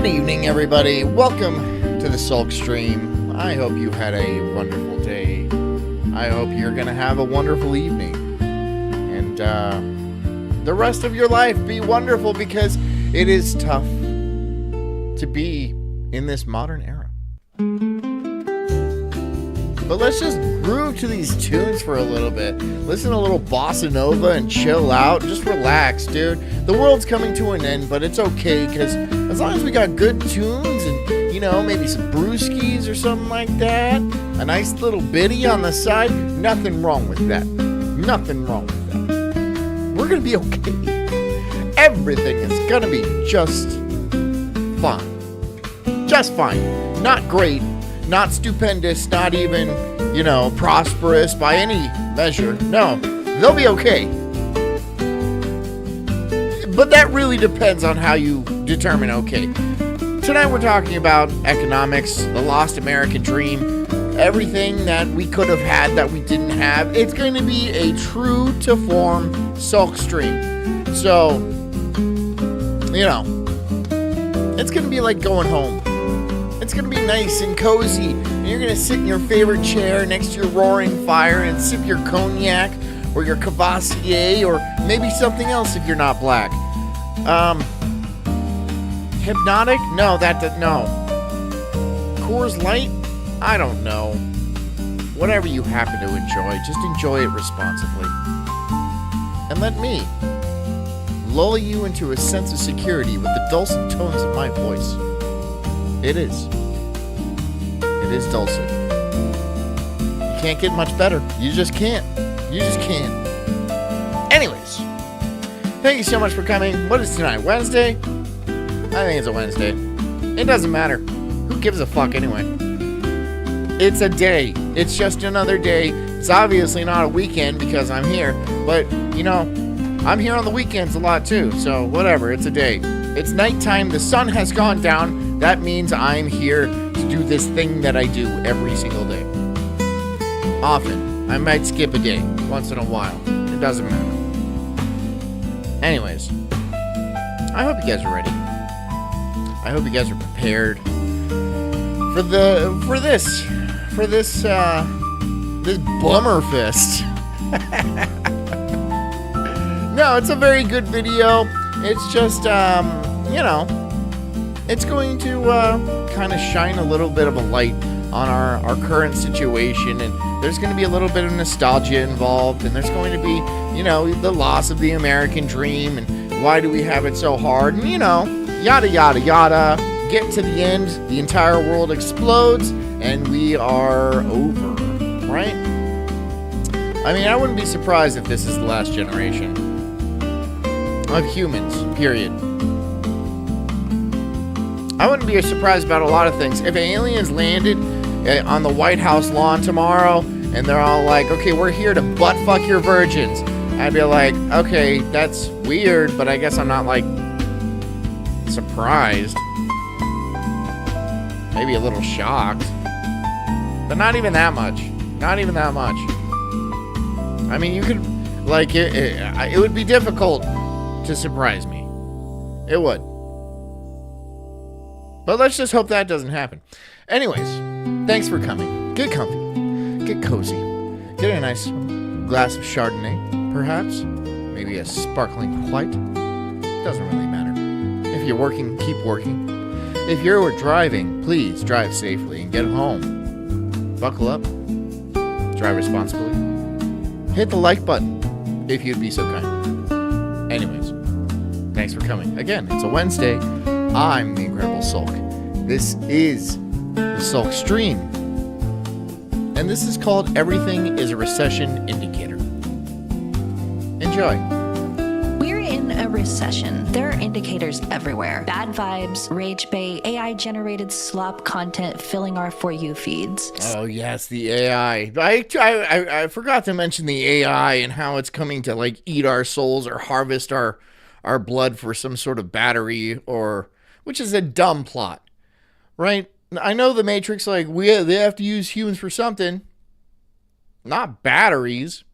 evening, everybody. Welcome to the Sulk stream. I hope you had a wonderful day. I hope you're going to have a wonderful evening. And the rest of your life be wonderful, because it is tough to be in this modern era. But let's just groove to these tunes for a little bit. Listen to a little bossa nova and chill out. Just relax, dude. The world's coming to an end, but it's okay, because as long as we got good tunes and, you know, maybe some brewskis or something like that, a nice little bitty on the side, nothing wrong with that. Nothing wrong with that. We're going to be okay. Everything is going to be just fine. Just fine. Not great. Not stupendous, not even, you know, prosperous by any measure. No, they'll be okay. But that really depends on how you determine okay. Tonight we're talking about economics, the lost American dream, everything that we could have had that we didn't have. It's going to be a true to form Sulk stream. So, you know, it's going to be like going home. It's going to be nice and cozy, and you're going to sit in your favorite chair next to your roaring fire and sip your cognac or your Cavassier or maybe something else if you're not black. Hypnotic? No, no. Coors Light? I don't know. Whatever you happen to enjoy, just enjoy it responsibly. And let me lull you into a sense of security with the dulcet tones of my voice. It is. It is dulcet. You can't get much better. You just can't. You just can't. Anyways, thank you so much for coming. What is tonight? Wednesday? I think it's a Wednesday. It doesn't matter. Who gives a fuck anyway? It's a day. It's just another day. It's obviously not a weekend because I'm here. But, you know, I'm here on the weekends a lot too. So, whatever. It's a day. It's nighttime. The sun has gone down. That means I'm here to do this thing that I do every single day. Often. I might skip a day once in a while. It doesn't matter. Anyways, I hope you guys are ready. I hope you guys are prepared for this bummer fest. No, it's a very good video. It's just you know, it's going to kind of shine a little bit of a light on our current situation, and there's going to be a little bit of nostalgia involved, and there's going to be, you know, the loss of the American dream, and why do we have it so hard, and, you know, yada, yada, yada. Get to the end, the entire world explodes, and we are over, right? I mean, I wouldn't be surprised if this is the last generation of humans, period. I wouldn't be surprised about a lot of things. If aliens landed on the White House lawn tomorrow and they're all like, okay, we're here to butt fuck your virgins, I'd be like, okay, that's weird, but I guess I'm not, like, surprised. Maybe a little shocked. But not even that much. Not even that much. I mean, you could, like, it would be difficult to surprise me. It would. But let's just hope that doesn't happen. Anyways, thanks for coming. Get comfy. Get cozy. Get a nice glass of Chardonnay, perhaps. Maybe a sparkling white. Doesn't really matter. If you're working, keep working. If you're driving, please drive safely and get home. Buckle up. Drive responsibly. Hit the like button, if you'd be so kind. Anyways, thanks for coming. Again, it's a Wednesday. I'm the Incredible Sulk. This is the Sulk stream. And this is called Everything is a Recession Indicator. Enjoy. We're in a recession. There are indicators everywhere. Bad vibes, rage bait, AI-generated slop content filling our For You feeds. Oh, yes, the AI. I forgot to mention the AI and how it's coming to, like, eat our souls or harvest our blood for some sort of battery, or which is a dumb plot, right? I know the Matrix, like, they have to use humans for something, not batteries.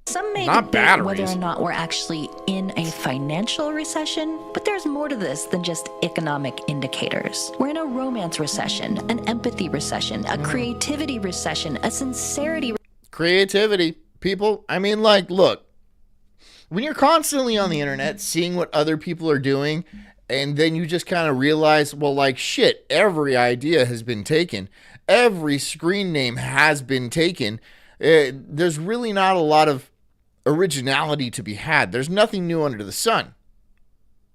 Some may Not debate whether batteries. or not we're actually in a financial recession, but there's more to this than just economic indicators. We're in a romance recession, an empathy recession, a creativity recession, a sincerity Creativity. People, I mean, like, look, when you're constantly on the internet seeing what other people are doing, and then you just kind of realize, well, like, shit, every idea has been taken. Every screen name has been taken. There's really not a lot of originality to be had. There's nothing new under the sun.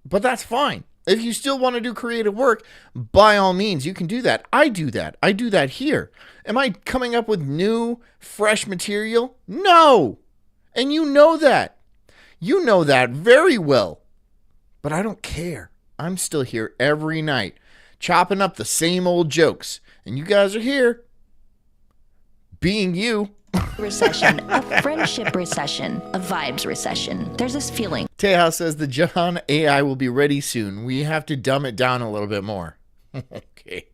But that's fine. If you still want to do creative work, by all means, you can do that. I do that. I do that here. Am I coming up with new, fresh material? No. And you know that. You know that very well. But I don't care. I'm still here every night, chopping up the same old jokes. And you guys are here, being you. recession, a friendship recession, a vibes recession. There's this feeling. Tejas says the John AI will be ready soon. We have to dumb it down a little bit more. Okay.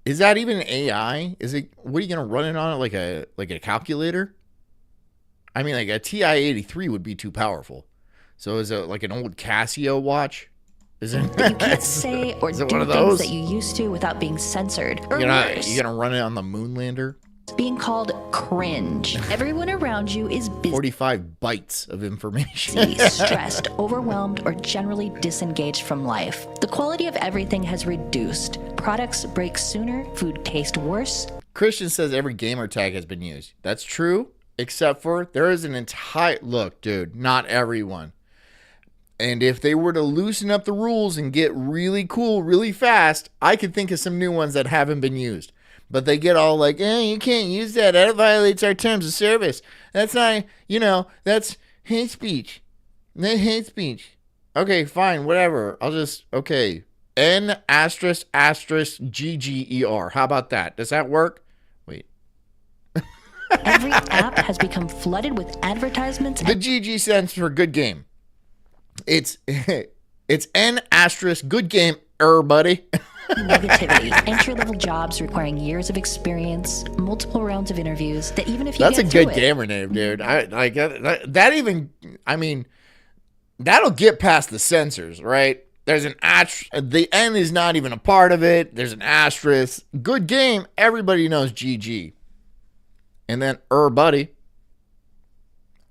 Is that even AI? Is it? What are you gonna run it on? Like a calculator? I mean, like a TI-83 would be too powerful. So is it like an old Casio watch? Is it? That you can't say or do one of things those? that you used to without being censored. Or You worse, gonna run it on the Moonlander? being called cringe. Everyone around you is busy, 45 bytes of information. stressed, overwhelmed, or generally disengaged from life. The quality of everything has reduced. Products break sooner, food tastes worse. Christian says every gamer tag has been used. That's true, except for there is an entire... Look, dude, not everyone. And if they were to loosen up the rules and get really cool really fast, I could think of some new ones that haven't been used. But they get all like, you can't use that. That violates our terms of service. That's not, that's hate speech. That's hate speech. Okay, fine, whatever. I'll just, okay. N asterisk asterisk GGER. How about that? Does that work? Wait. Every app has become flooded with advertisements The GG stands for good game. It's N asterisk good game, buddy. negativity, entry-level jobs requiring years of experience, multiple rounds of interviews, that even if you That's a get through good it, gamer name, dude. I like that even, I mean, that'll get past the censors, right? There's an the N is not even a part of it. There's an asterisk. Good game. Everybody knows GG. And then buddy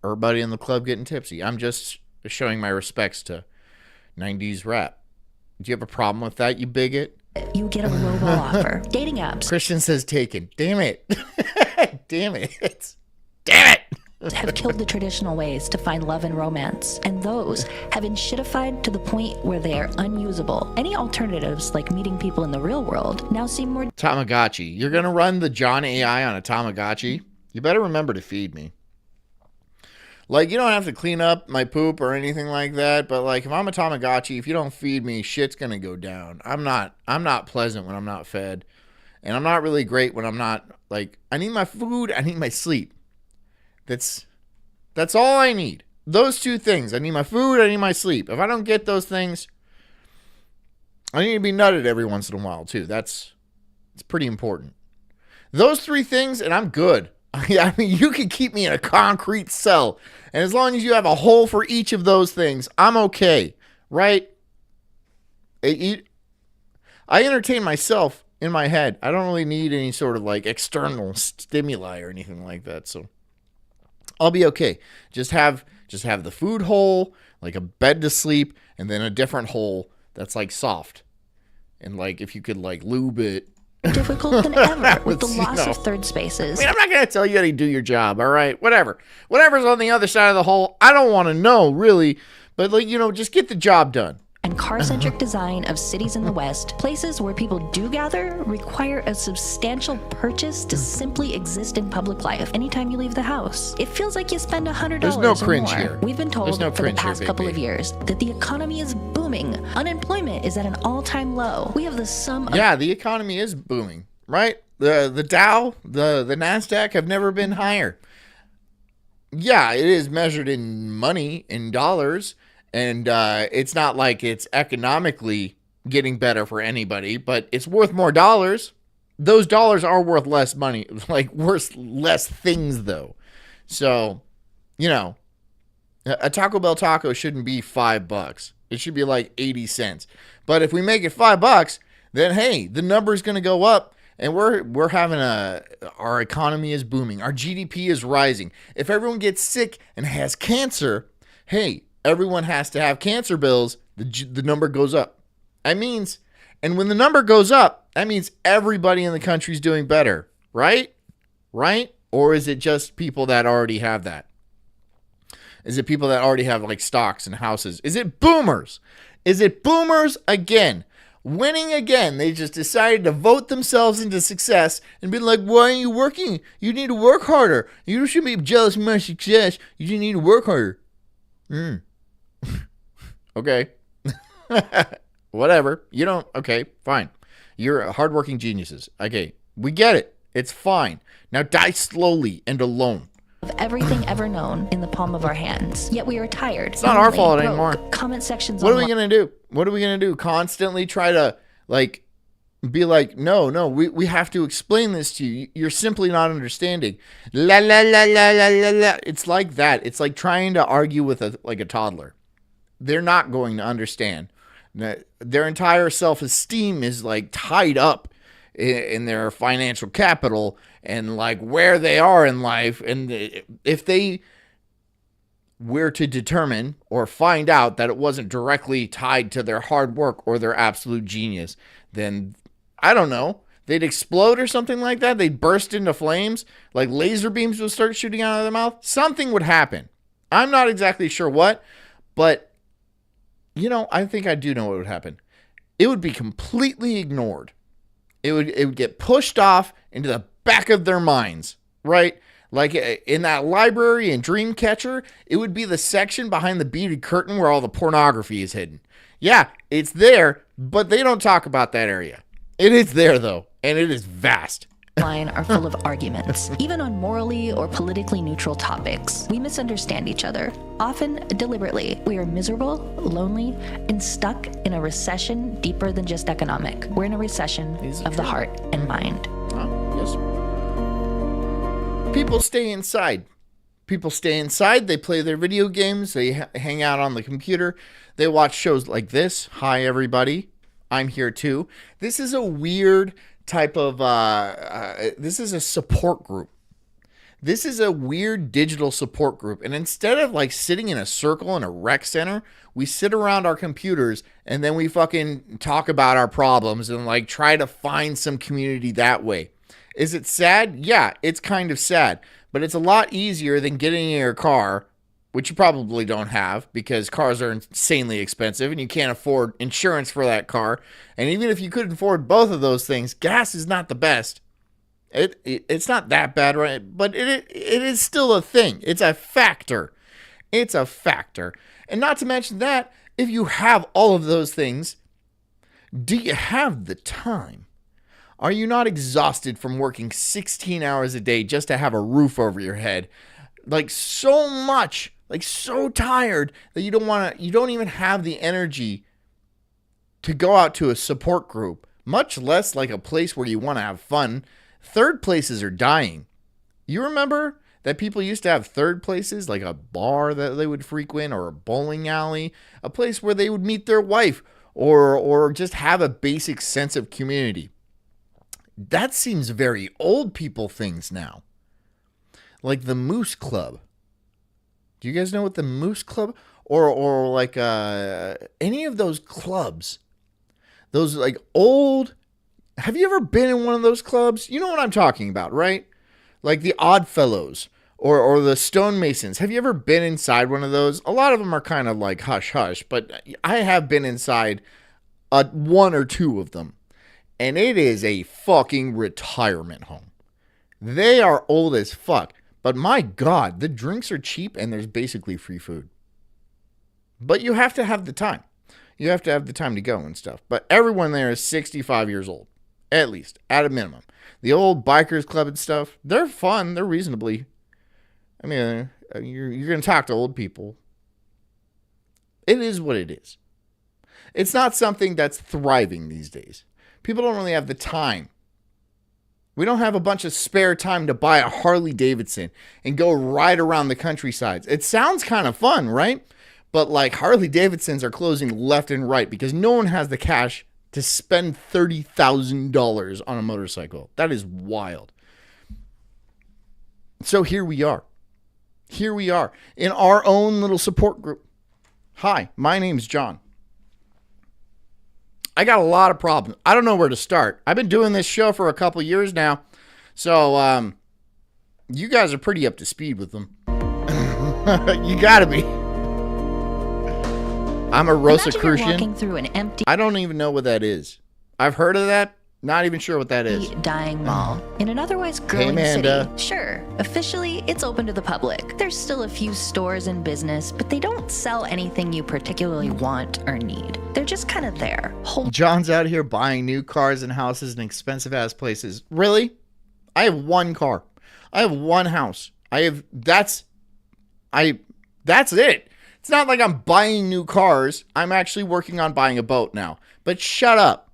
in the club getting tipsy. I'm just showing my respects to 90s rap. Do you have a problem with that, you bigot? you get a robo offer. Dating apps Christian says taken. Damn it. Damn it. Damn it. have killed the traditional ways to find love and romance, and those have been shitified to the point where they are unusable. Any alternatives, like meeting people in the real world, now seem more Tamagotchi. You're going to run the John AI on a Tamagotchi? You better remember to feed me. Like, you don't have to clean up my poop or anything like that, but like if I'm a Tamagotchi, if you don't feed me, shit's going to go down. I'm not pleasant when I'm not fed, and I'm not really great when I'm not, like, I need my food, I need my sleep. That's all I need. Those two things. I need my food, I need my sleep. If I don't get those things, I need to be nutted every once in a while too. It's pretty important. Those three things and I'm good. I mean, you can keep me in a concrete cell, and as long as you have a hole for each of those things, I'm okay, right? I entertain myself in my head. I don't really need any sort of like external stimuli or anything like that, so I'll be okay. Just have the food hole, like a bed to sleep, and then a different hole that's like soft, and like if you could like lube it. difficult than ever with the Let's, loss of third spaces. I mean, I'm not going to tell you how to do your job, all right? Whatever's on the other side of the hole, I don't want to know, really. But, like, just get the job done. And car-centric design of cities in the West, places where people do gather, require a substantial purchase to simply exist in public life anytime you leave the house. It feels like you spend $100 There's no or cringe more. here. We've been told There's no for the cringe here, past couple baby. of years that the economy is booming. Unemployment is at an all-time low. We have the sum of Yeah, the economy is booming, right? The Dow, the NASDAQ have never been higher. Yeah, it is measured in money, in dollars, and it's not like it's economically getting better for anybody, but it's worth more dollars. Those dollars are worth less money, like worth less things, though. So You know, a Taco Bell taco shouldn't be $5. It should be like 80 cents. But if we make it $5, then hey, the number is going to go up, and we're having our economy is booming. Our GDP is rising. If everyone gets sick and has cancer, hey, everyone has to have cancer bills. The number goes up. And when the number goes up, that means everybody in the country is doing better, right? Right? Or is it just people that already have that? Is it people that already have like stocks and houses? Is it boomers? Is it boomers again? Winning again. They just decided to vote themselves into success and be like, why aren't you working? You need to work harder. You shouldn't be jealous of my success. You just need to work harder. Okay. Whatever. You don't. Okay, fine. You're hardworking geniuses. Okay, we get it. It's fine. Now die slowly and alone. Of everything ever known in the palm of our hands. Yet we are tired. It's not our fault anymore. Comment sections. What are we going to do? What are we going to do? Constantly try to be like, no, we have to explain this to you. You're simply not understanding. La la la la la la la. It's like that. It's like trying to argue with a toddler. They're not going to understand. Their entire self-esteem is like tied up in their financial capital and like where they are in life. And if they were to determine or find out that it wasn't directly tied to their hard work or their absolute genius, then I don't know, they'd explode or something like that. They'd burst into flames, like laser beams would start shooting out of their mouth. Something would happen. I'm not exactly sure what, but I think I do know what would happen. It would be completely ignored. It would get pushed off into the back of their minds, right? Like in that library in Dreamcatcher, it would be the section behind the beaded curtain where all the pornography is hidden. Yeah, it's there, but they don't talk about that area. It is there, though, and it is vast. Line are full of arguments. Even on morally or politically neutral topics, we misunderstand each other. Often, deliberately, we are miserable, lonely, and stuck in a recession deeper than just economic. We're in a recession of the heart and mind. Yes. People stay inside. They play their video games. They hang out on the computer. They watch shows like this. Hi, everybody. I'm here, too. This is a weird type of this is a support group. This is a weird digital support group, and instead of like sitting in a circle in a rec center, we sit around our computers and then we fucking talk about our problems and like try to find some community that way. Is it sad? Yeah, it's kind of sad, but it's a lot easier than getting in your car, which you probably don't have because cars are insanely expensive and you can't afford insurance for that car. And even if you could afford both of those things, gas is not the best. It's not that bad, right? But it is still a thing. It's a factor. It's a factor. And not to mention that, if you have all of those things, do you have the time? Are you not exhausted from working 16 hours a day just to have a roof over your head? Like so much, like so tired that you don't even have the energy to go out to a support group, much less like a place where you want to have fun. Third places are dying. You remember that people used to have third places, like a bar that they would frequent or a bowling alley, a place where they would meet their wife or just have a basic sense of community. That seems very old people things now. Like the Moose Club. Do you guys know what the Moose Club or like any of those clubs? Those like old. Have you ever been in one of those clubs? You know what I'm talking about, right? Like the Odd Fellows or the Stonemasons. Have you ever been inside one of those? A lot of them are kind of like hush hush, but I have been inside one or two of them. And it is a fucking retirement home. They are old as fuck. But my God, the drinks are cheap and there's basically free food. But you have to have the time. You have to have the time to go and stuff. But everyone there is 65 years old. At least. At a minimum. The old bikers club and stuff, they're fun. They're reasonably. I mean, you're going to talk to old people. It is what it is. It's not something that's thriving these days. People don't really have the time. We don't have a bunch of spare time to buy a Harley Davidson and go ride around the countrysides. It sounds kind of fun, right? But like Harley Davidsons are closing left and right because no one has the cash to spend $30,000 on a motorcycle. That is wild. So here we are. Here we are in our own little support group. Hi, my name's John. I got a lot of problems. I don't know where to start. I've been doing this show for a couple years now. So, you guys are pretty up to speed with them. You gotta be. I'm a Rosicrucian. Walking through an empty, I don't even know what that is. I've heard of that. Not even sure what that is. dying mall in an otherwise growing Amanda. city. Sure, officially it's open to the public. There's still a few stores in business, but they don't sell anything you particularly want or need. They're just kind of there. John's out here buying new cars and houses in expensive ass places. Really? I have one car. I have one house. That's it. It's not like I'm buying new cars. I'm actually working on buying a boat now. But shut up.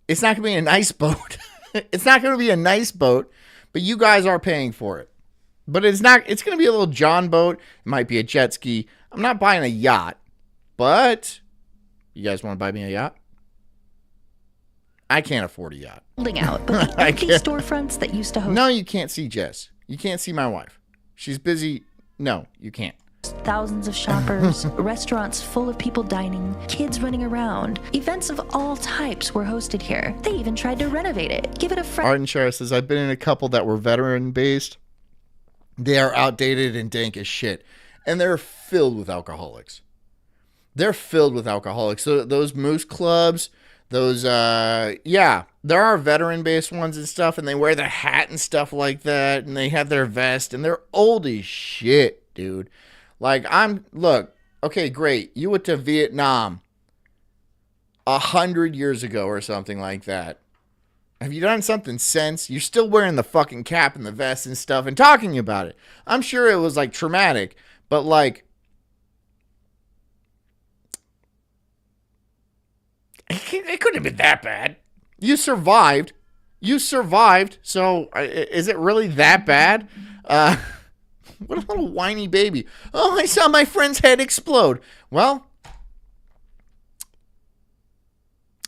It's not going to be a nice boat. It's not going to be a nice boat, but you guys are paying for it. But it's going to be a little John boat. It might be a jet ski. I'm not buying a yacht, but you guys want to buy me a yacht? I can't afford a yacht. Holding out, but the empty storefronts that used to host No, you can't see Jess. You can't see my wife. She's busy. No, you can't. thousands of shoppers, restaurants full of people dining, kids running around. Events of all types were hosted here. They even tried to renovate it. Give it a fresh. Arden Shara says, I've been in a couple that were veteran-based. They are outdated and dank as shit. And they're filled with alcoholics. They're filled with alcoholics. So those moose clubs, those, there are veteran-based ones and stuff, and they wear their hat and stuff like that, and they have their vest, and they're old as shit, dude. Like, look, okay, great. You went to Vietnam 100 years ago or something like that. Have you done something since? You're still wearing the fucking cap and the vest and stuff and talking about it. I'm sure it was, like, traumatic, but, like, it couldn't have been that bad. You survived. So, is it really that bad? What a little whiny baby. Oh, I saw my friend's head explode. Well,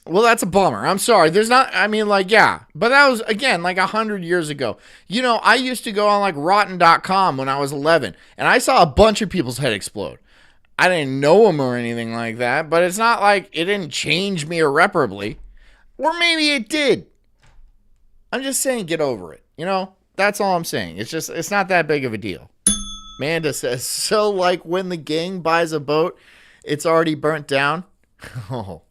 that's a bummer. I'm sorry. But that was, again, like 100 years ago. You know, I used to go on like rotten.com when I was 11, and I saw a bunch of people's head explode. I didn't know them or anything like that, but it's not like it didn't change me irreparably. Or maybe it did. I'm just saying get over it. You know, that's all I'm saying. It's not that big of a deal. Amanda says, so like when the gang buys a boat, it's already burnt down? Oh,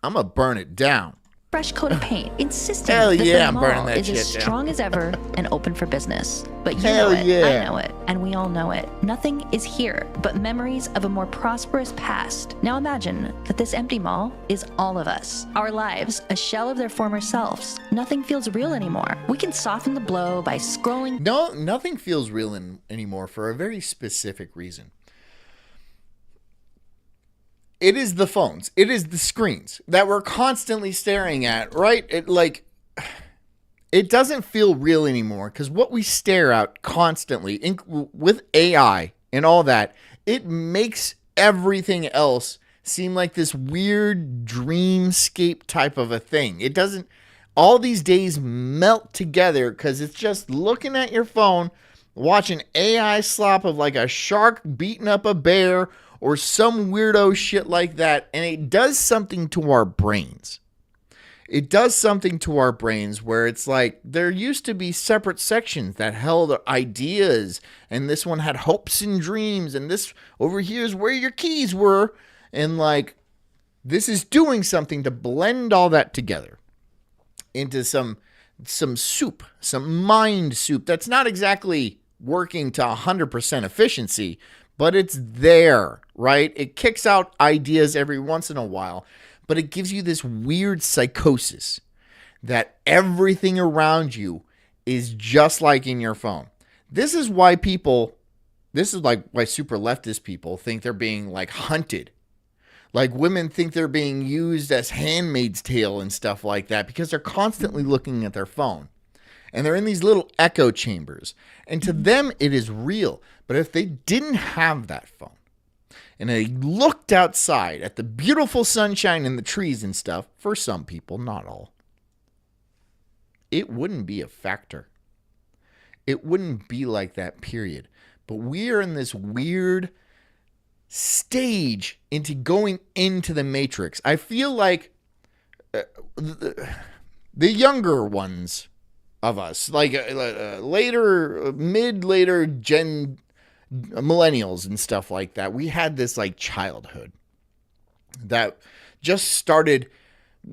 I'm going to burn it down. Fresh coat of paint, insisting Hell that yeah, the I'm burning mall that is as shit down. strong as ever and open for business. But you Hell know it, yeah. I know it, and we all know it. Nothing is here but memories of a more prosperous past. Now imagine that this empty mall is all of us. Our lives, a shell of their former selves. Nothing feels real anymore. We can soften the blow by scrolling. No, nothing feels real anymore for a very specific reason. It is the phones. It is the screens that we're constantly staring at, right? It doesn't feel real anymore because what we stare at constantly with AI and all that, it makes everything else seem like this weird dreamscape type of a thing. It doesn't, all these days melt together because it's just looking at your phone, watching AI slop of like a shark beating up a bear or some weirdo shit like that, and it does something to our brains. It does something to our brains where it's like there used to be separate sections that held ideas, and this one had hopes and dreams, and this over here is where your keys were, and like this is doing something to blend all that together into some soup, some mind soup that's not exactly working to 100% efficiency, but it's there, right? It kicks out ideas every once in a while, but it gives you this weird psychosis that everything around you is just like in your phone. This is why why super leftist people think they're being like hunted. Like women think they're being used as Handmaid's Tale and stuff like that because they're constantly looking at their phone. And they're in these little echo chambers. And to them, it is real. But if they didn't have that phone, and they looked outside at the beautiful sunshine and the trees and stuff, for some people, not all, it wouldn't be a factor. It wouldn't be like that, period. But we are in this weird stage into going into the Matrix. I feel like the younger ones of us, like later gen millennials and stuff like that, we had this like childhood that just started,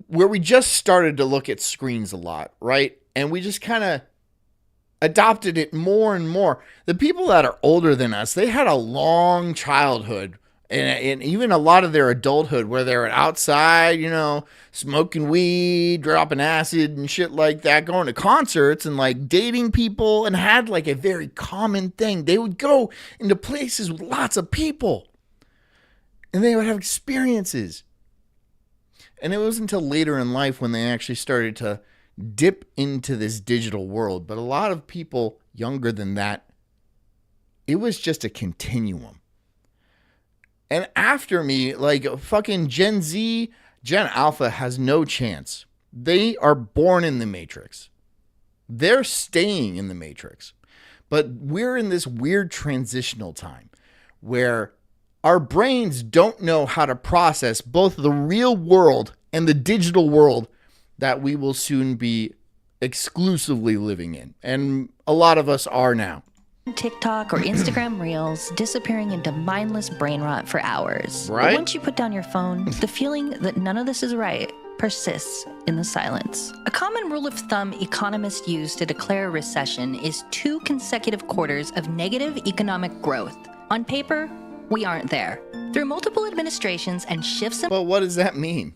where we just started to look at screens a lot, right? And we just kind of adopted it more and more. The people that are older than us, they had a long childhood and even a lot of their adulthood where they're outside, smoking weed, dropping acid and shit like that, going to concerts and like dating people, and had like a very common thing. They would go into places with lots of people and they would have experiences. And it wasn't until later in life when they actually started to dip into this digital world. But a lot of people younger than that, it was just a continuum. And after me, like fucking Gen Z, Gen Alpha has no chance. They are born in the Matrix. They're staying in the Matrix. But we're in this weird transitional time where our brains don't know how to process both the real world and the digital world that we will soon be exclusively living in. And a lot of us are now. TikTok or Instagram Reels, disappearing into mindless brain rot for hours. Right? But once you put down your phone, the feeling that none of this is right persists in the silence. A common rule of thumb economists use to declare a recession is 2 consecutive quarters of negative economic growth. On paper, we aren't there. Through multiple administrations and shifts in... But what does that mean?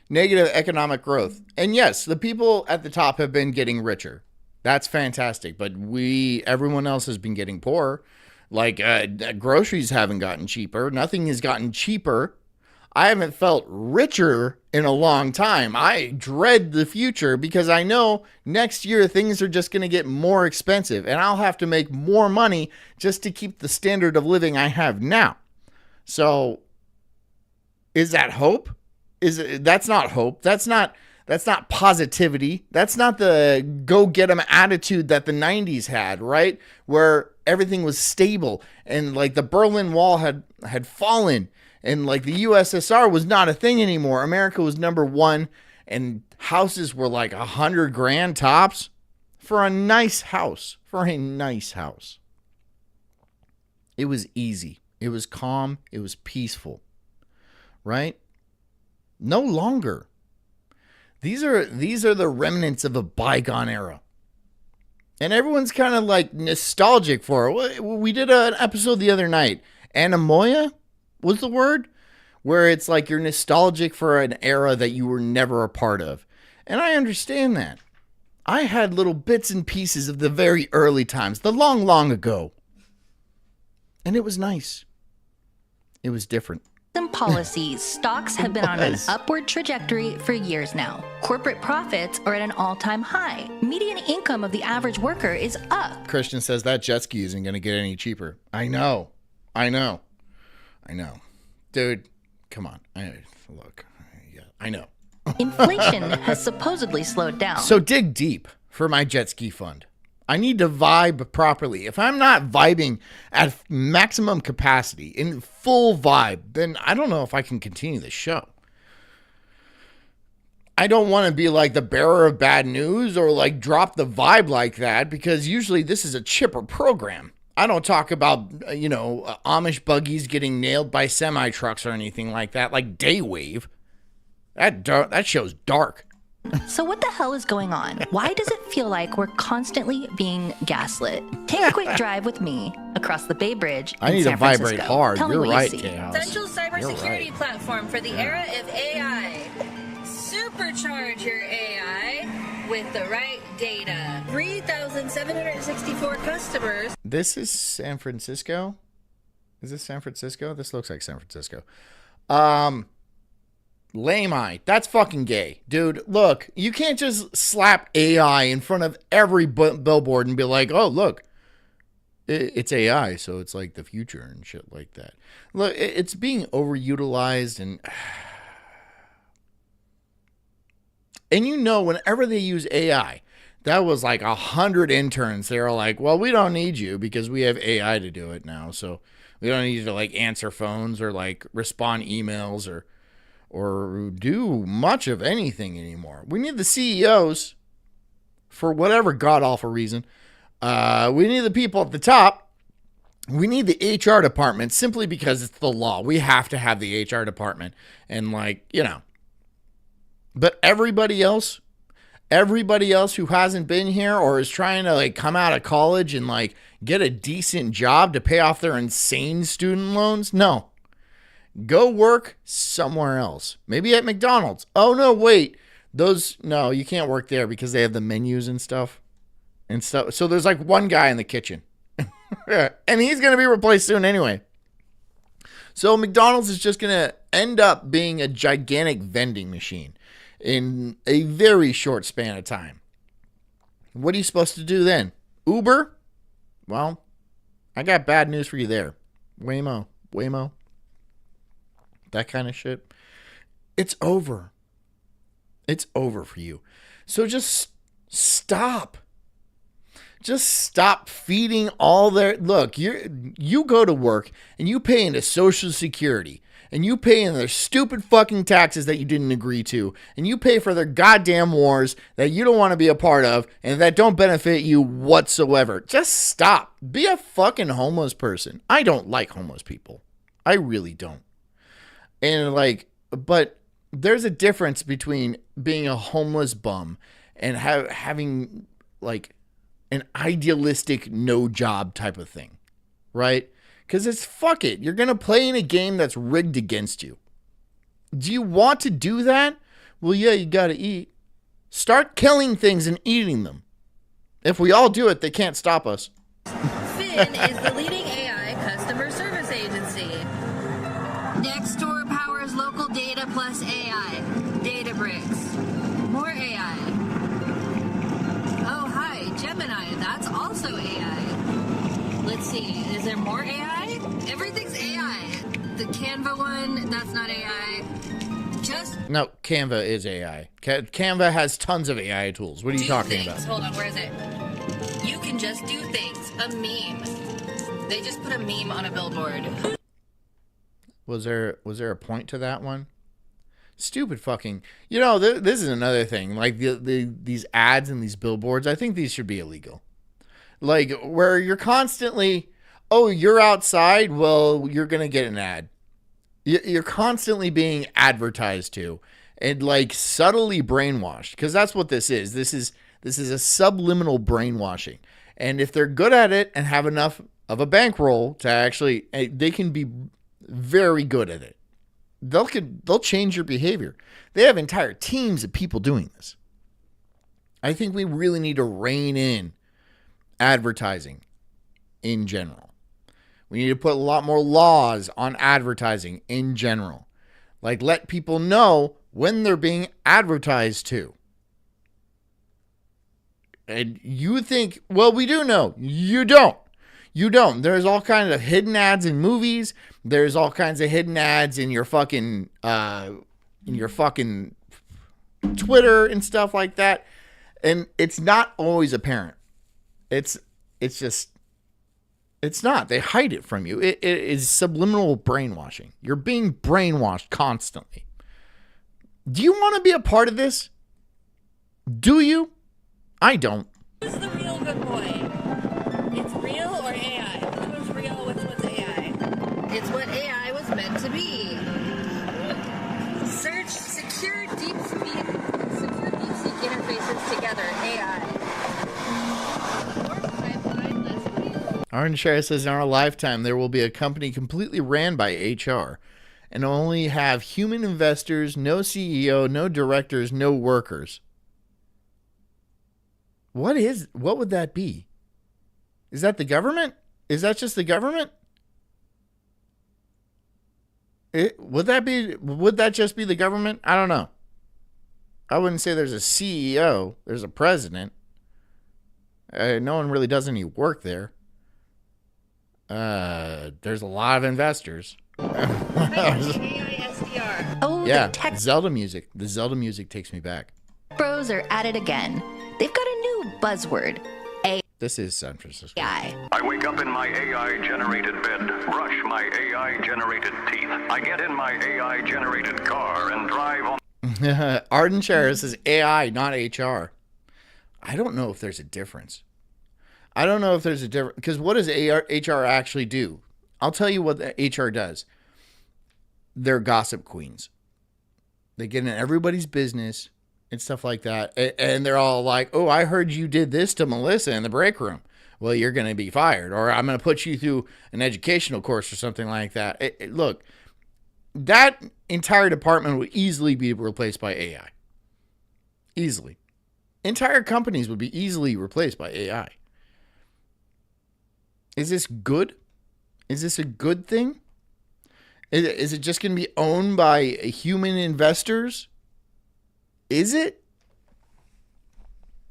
Negative economic growth. And yes, the people at the top have been getting richer. That's fantastic. But everyone else has been getting poorer. Like groceries haven't gotten cheaper. Nothing has gotten cheaper. I haven't felt richer in a long time. I dread the future because I know next year things are just going to get more expensive and I'll have to make more money just to keep the standard of living I have now. So is that hope? That's not hope. That's not positivity. That's not the go get 'em attitude that the 90s had, right? Where everything was stable and like the Berlin Wall had fallen and like the USSR was not a thing anymore. America was number one and houses were like $100,000 tops for a nice house, It was easy. It was calm. It was peaceful, right? No longer. These are the remnants of a bygone era. And everyone's kind of like nostalgic for it. We did an episode the other night. Anemoia was the word, where it's like you're nostalgic for an era that you were never a part of. And I understand that. I had little bits and pieces of the very early times, the long, long ago. And it was nice. It was different. And policies, stocks have been on an upward trajectory for years now. Corporate profits are at an all-time high. Median income of the average worker is up. Christian says that jet ski isn't going to get any cheaper. I know. Dude, come on. Look, yeah, I know. Inflation has supposedly slowed down. So dig deep for my jet ski fund. I need to vibe properly. If I'm not vibing at maximum capacity, in full vibe, then I don't know if I can continue the show. I don't want to be like the bearer of bad news or like drop the vibe like that because usually this is a chipper program. I don't talk about, Amish buggies getting nailed by semi-trucks or anything like that, like Daywave. That show's dark. So what the hell is going on? Why does it feel like we're constantly being gaslit? Take a quick drive with me across the Bay Bridge in San Francisco. I need to vibrate hard. Tell You're me what right, you see. K-House. Essential cybersecurity platform for the era of AI. Supercharge your AI with the right data. 3,764 customers. This is San Francisco? Is this San Francisco? This looks like San Francisco. Lame-eye. That's fucking gay. Dude, look, you can't just slap AI in front of every billboard and be like, oh, look, it's AI, so it's like the future and shit like that. Look, it's being overutilized and you know, whenever they use AI, that was like 100 interns. They were like, well, we don't need you because we have AI to do it now. So we don't need you to like answer phones or like respond emails or do much of anything anymore. We need the CEOs for whatever god-awful reason. We need the people at the top. We need the HR department simply because it's the law. We have to have the HR department. And like, you know. But everybody else who hasn't been here or is trying to like come out of college and like get a decent job to pay off their insane student loans, no. Go work somewhere else. Maybe at McDonald's. Oh, no, wait. No, you can't work there because they have the menus and stuff. So there's like one guy in the kitchen. And he's going to be replaced soon anyway. So McDonald's is just going to end up being a gigantic vending machine in a very short span of time. What are you supposed to do then? Uber? Well, I got bad news for you there. Waymo. That kind of shit. It's over. It's over for you. So just stop. Just stop feeding all their... Look, you go to work and you pay into Social Security and you pay into their stupid fucking taxes that you didn't agree to, and you pay for their goddamn wars that you don't want to be a part of and that don't benefit you whatsoever. Just stop. Be a fucking homeless person. I don't like homeless people. I really don't. And like, but there's a difference between being a homeless bum and having like an idealistic no job type of thing, right? Because it's fuck it. You're going to play in a game that's rigged against you. Do you want to do that? Well, yeah, you got to eat. Start killing things and eating them. If we all do it, they can't stop us. Fin is the leading AI customer service agency. Nextdoor powers local data plus AI. Databricks. More AI. Oh, hi, Gemini. That's also AI. Let's see. Is there more AI? Everything's AI. The Canva one, that's not AI. No, Canva is AI. Canva has tons of AI tools. What are you talking about? Hold on, where is it? You can just do things. A meme. They just put a meme on a billboard. Was there a point to that one? Stupid fucking... You know, this is another thing. Like, these ads and these billboards, I think these should be illegal. Like, where you're constantly... Oh, you're outside? Well, you're going to get an ad. You're constantly being advertised to and, like, subtly brainwashed. Because that's what this is. This is a subliminal brainwashing. And if they're good at it and have enough of a bankroll to actually... They can be very good at it. They'll change your behavior. They have entire teams of people doing this. I think we really need to rein in advertising in general. We need to put a lot more laws on advertising in general. Like, let people know when they're being advertised to. And you think, well, we do know. You don't. You don't. There's all kinds of hidden ads in movies. There's all kinds of hidden ads in your fucking Twitter and stuff like that. And it's not always apparent. It's not. They hide it from you. It is subliminal brainwashing. You're being brainwashed constantly. Do you want to be a part of this? Do you? I don't. Who's the real good boy? It's real or AI? Which one's real? Which one's AI? It's what AI was meant to be. Search secure deep seek interfaces together. AI. Orange Shire says, in our lifetime, there will be a company completely ran by HR and only have human investors, no CEO, no directors, no workers. What would that be? Is that the government? Is that just the government? Would that just be the government? I don't know. I wouldn't say there's a CEO. There's a president. No one really does any work there. There's a lot of investors. Oh, yeah, the tech Zelda music. The Zelda music takes me back. bros are at it again. They've got a new buzzword. This is San Francisco. AI. I wake up in my AI-generated bed, brush my AI-generated teeth. I get in my AI-generated car and drive on... Arden Chair says AI, not HR. I don't know if there's a difference. Because what does HR actually do? I'll tell you what the HR does. They're gossip queens. They get in everybody's business and stuff like that. And they're all like, oh, I heard you did this to Melissa in the break room. Well, you're going to be fired. Or I'm going to put you through an educational course or something like that. Look, that entire department would easily be replaced by AI. Easily. Entire companies would be easily replaced by AI. Is this good? Is this a good thing? Is it just going to be owned by human investors? Is it?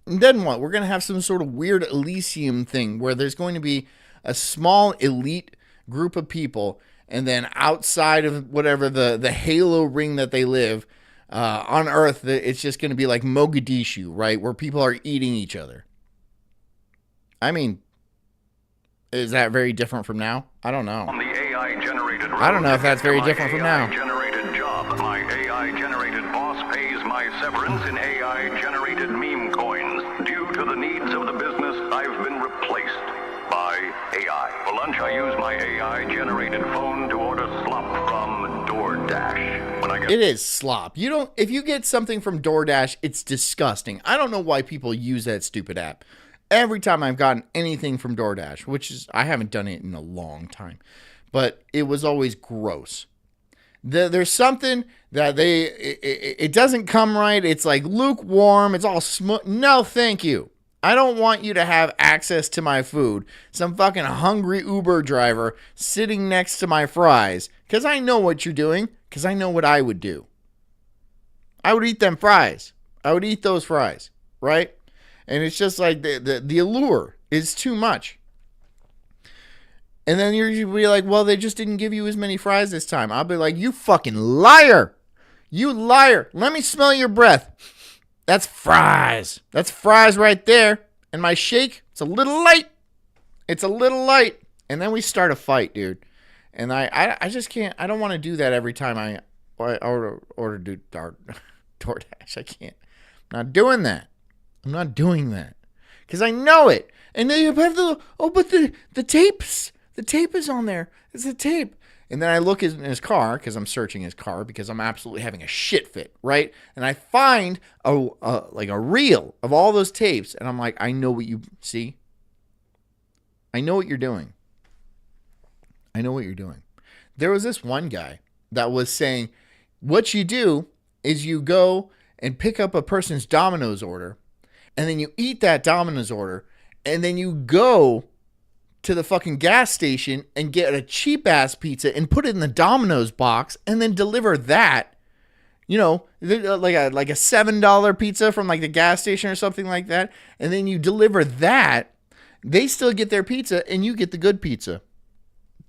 And then what? We're going to have some sort of weird Elysium thing where there's going to be a small elite group of people, and then outside of whatever the halo ring that they live on Earth, it's just going to be like Mogadishu, right? Where people are eating each other. I mean, is that very different from now? I don't know. On the AI-generated road, I don't know if that's very different from now. AI-generated job. My AI-generated boss pays my severance in AI-generated meme coins. Due to the needs of the business, I've been replaced by AI. For lunch, I use my AI-generated phone to order slop from DoorDash. It is slop. If you get something from DoorDash, it's disgusting. I don't know why people use that stupid app. Every time I've gotten anything from DoorDash, I haven't done it in a long time, but it was always gross. There's something that it doesn't come right. It's like lukewarm. It's all smooth. No, thank you. I don't want you to have access to my food. Some fucking hungry Uber driver sitting next to my fries. Because I know what you're doing. Because I know what I would do. I would eat them fries. I would eat those fries. Right? And it's just like the allure is too much. And then you're be like, well, they just didn't give you as many fries this time. I'll be like, you fucking liar. You liar. Let me smell your breath. That's fries. That's fries right there. And my shake, it's a little light. It's a little light. And then we start a fight, dude. And I just can't. I don't want to do that every time I order DoorDash. I can't. I'm not doing that. I'm not doing that. Because I know it. And then you have but the tapes. The tape is on there. It's a tape. And then I look in his car, because I'm searching his car, because I'm absolutely having a shit fit, right? And I find a reel of all those tapes, and I'm like, I know what you see. I know what you're doing. I know what you're doing. There was this one guy that was saying, what you do is you go and pick up a person's Domino's order, and then you eat that Domino's order, and then you go to the fucking gas station and get a cheap ass pizza and put it in the Domino's box and then deliver that, like a $7 pizza from like the gas station or something like that. And then you deliver that. They still get their pizza and you get the good pizza.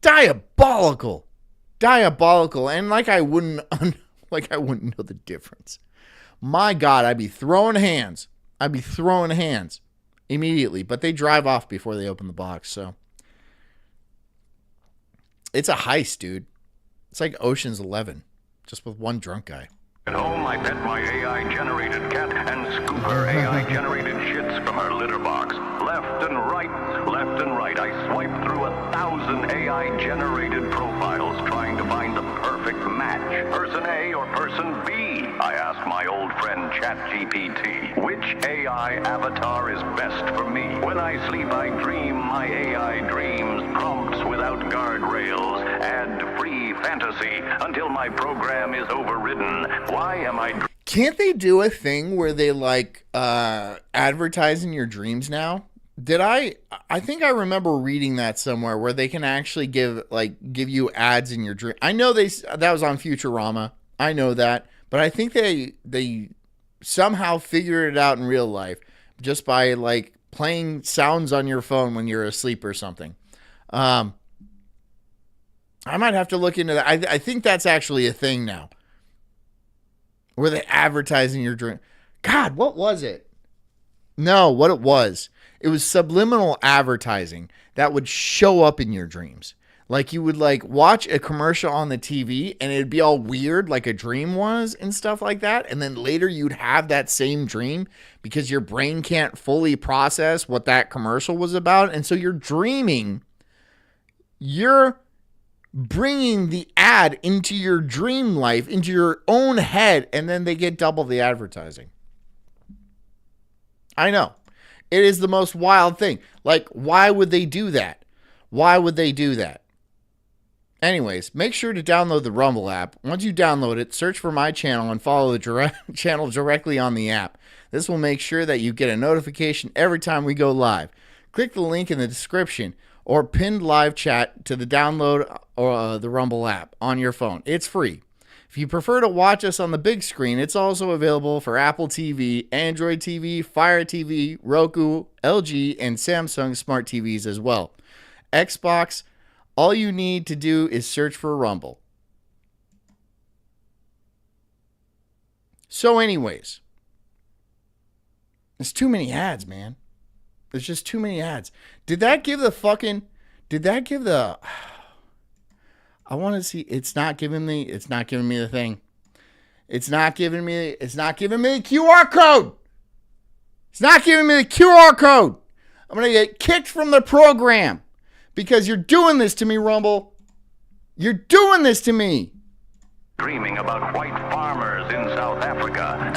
Diabolical. And like I wouldn't know the difference. My God, I'd be throwing hands immediately, but they drive off before they open the box. So it's a heist, dude. It's like Ocean's 11, just with one drunk guy. At home, I pet my AI-generated cat and scoop her AI-generated shits from her litter box. Left and right, I swipe through 1,000 AI-generated profiles trying to find the perfect match. Person A or person B? I ask my old friend ChatGPT. Which AI avatar is best for me? When I sleep, I dream my AI dreams. Prompts without guardrails. Ad-free fantasy until my program is overridden. Why am I... Can't they do a thing where they advertise in your dreams now? I think I remember reading that somewhere where they can actually give you ads in your dream. I know that was on Futurama. I know that, but I think they somehow figured it out in real life just by like playing sounds on your phone when you're asleep or something. I might have to look into that. I think that's actually a thing now, where they advertise in your dream. God, what was it? No, what it was subliminal advertising that would show up in your dreams. Like you would like watch a commercial on the TV and it'd be all weird like a dream was and stuff like that. And then later you'd have that same dream because your brain can't fully process what that commercial was about. And so you're dreaming, you're bringing the ad into your dream life, into your own head, and then they get double the advertising. I know. It is the most wild thing. Like, why would they do that? Why would they do that? Anyways, make sure to download the Rumble app. Once you download it, search for my channel and follow the channel directly on the app. This will make sure that you get a notification every time we go live. Click the link in the description or pinned live chat to the download or the Rumble app on your phone. It's free. If you prefer to watch us on the big screen, it's also available for Apple TV, Android TV, Fire TV, Roku, LG, and Samsung smart TVs as well. Xbox, all you need to do is search for Rumble. So anyways, there's too many ads, man. There's just too many ads. Did that give the I want to see. It's not giving me the thing. It's not giving me the QR code. It's not giving me the QR code. I'm going to get kicked from the program because you're doing this to me, Rumble. You're doing this to me. Dreaming about white farmers in South Africa.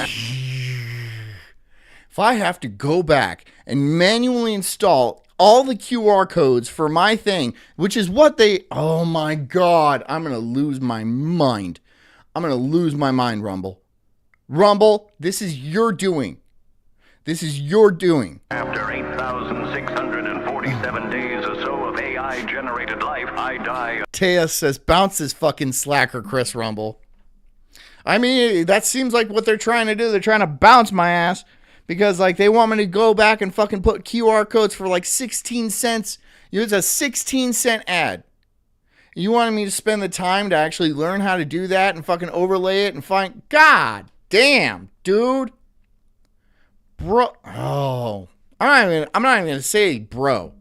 If I have to go back and manually install all the QR codes for my thing, which is what oh my God, I'm going to lose my mind. I'm going to lose my mind, Rumble. Rumble, this is your doing. This is your doing. After 8,647 days or so of AI-generated life, I die. Taya says, bounce this fucking slacker, Chris Rumble. I mean, that seems like what they're trying to do. They're trying to bounce my ass. Because, like, they want me to go back and fucking put QR codes for, like, 16 cents. It's a 16-cent ad. You wanted me to spend the time to actually learn how to do that and fucking overlay it and find... God damn, dude. Bro. Oh. I'm not even going to say bro.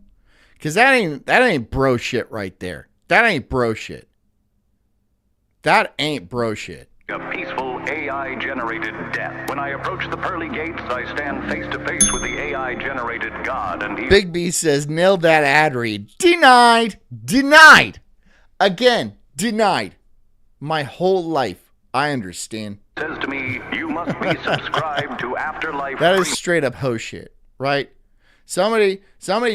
Because that ain't bro shit right there. That ain't bro shit. That ain't bro shit. A peaceful AI-generated death. When I approach the pearly gates, I stand face-to-face with the AI-generated God, and he... Big B says, nailed that ad read. Denied. Denied. Again, denied. My whole life. I understand. Says to me, you must be subscribed to Afterlife. That is straight up ho shit, right? Somebody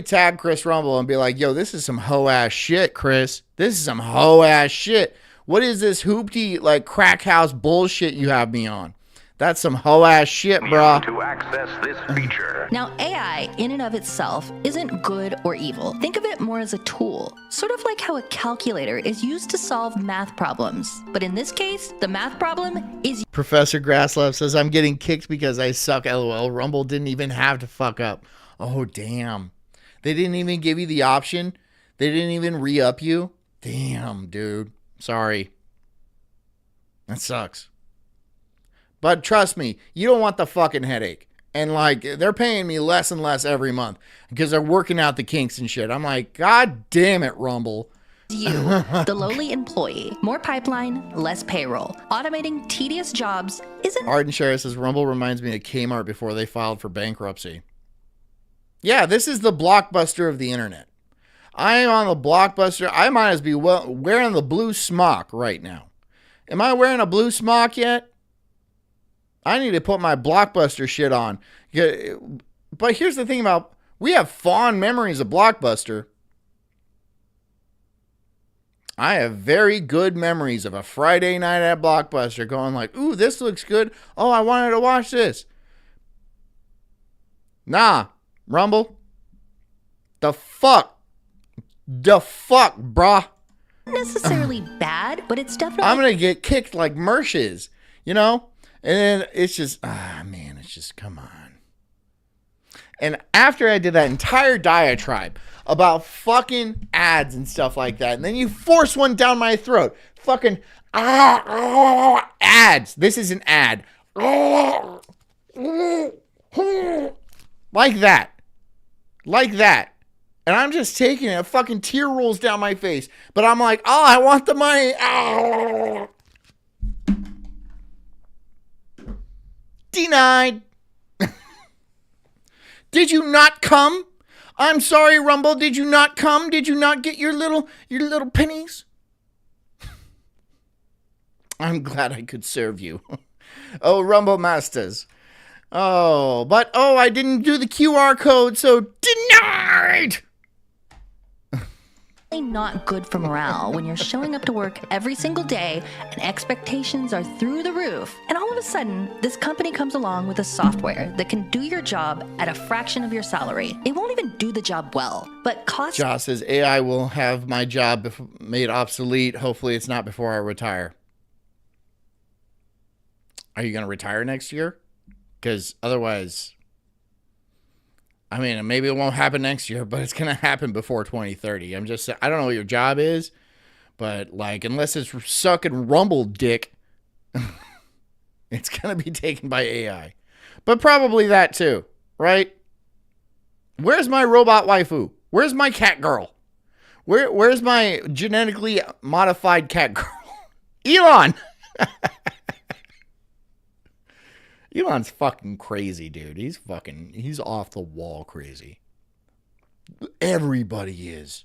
tag Chris Rumble and be like, yo, this is some ho-ass shit, Chris. This is some ho-ass shit. What is this hoopty, like, crack house bullshit you have me on? That's some hoe-ass shit, brah. To access this feature. Now, AI, in and of itself, isn't good or evil. Think of it more as a tool, sort of like how a calculator is used to solve math problems. But in this case, the math problem is... Professor Grasslove says, I'm getting kicked because I suck, LOL. Rumble didn't even have to fuck up. Oh, damn. They didn't even give you the option? They didn't even re-up you? Damn, dude. Sorry. That sucks. But trust me, you don't want the fucking headache. And like, they're paying me less and less every month because they're working out the kinks and shit. I'm like, God damn it, Rumble. You, the lowly employee. More pipeline, less payroll. Automating tedious jobs isn't... Arden Sheriff says, Rumble reminds me of Kmart before they filed for bankruptcy. Yeah, this is the Blockbuster of the internet. I am on the Blockbuster. I might as be wearing the blue smock right now. Am I wearing a blue smock yet? I need to put my Blockbuster shit on. But here's the thing about, we have fond memories of Blockbuster. I have very good memories of a Friday night at Blockbuster going like, ooh, this looks good. Oh, I wanted to watch this. Nah, Rumble. The fuck? The fuck, bruh? Necessarily bad, but it's definitely. I'm gonna get kicked like Mersh is, you know? And then it's just, man, it's just, come on. And after I did that entire diatribe about fucking ads and stuff like that, and then you force one down my throat. Fucking ads. This is an ad. Like that. Like that. And I'm just taking it. A fucking tear rolls down my face. But I'm like, oh, I want the money. Denied. Did you not come? I'm sorry, Rumble. Did you not come? Did you not get your little pennies? I'm glad I could serve you. Oh, Rumble Masters. Oh, but I didn't do the QR code, so denied. Not good for morale when you're showing up to work every single day and expectations are through the roof. And all of a sudden, this company comes along with a software that can do your job at a fraction of your salary. It won't even do the job well, but costs. Josh says AI will have my job made obsolete. Hopefully it's not before I retire. Are you going to retire next year? Because otherwise, I mean, maybe it won't happen next year, but it's going to happen before 2030. I'm just, I don't know what your job is, but like, unless it's sucking Rumble dick, it's going to be taken by AI. But probably that too, right? Where's my robot waifu? Where's my cat girl? Where's my genetically modified cat girl? Elon! Elon's fucking crazy, dude. He's off the wall crazy. Everybody is.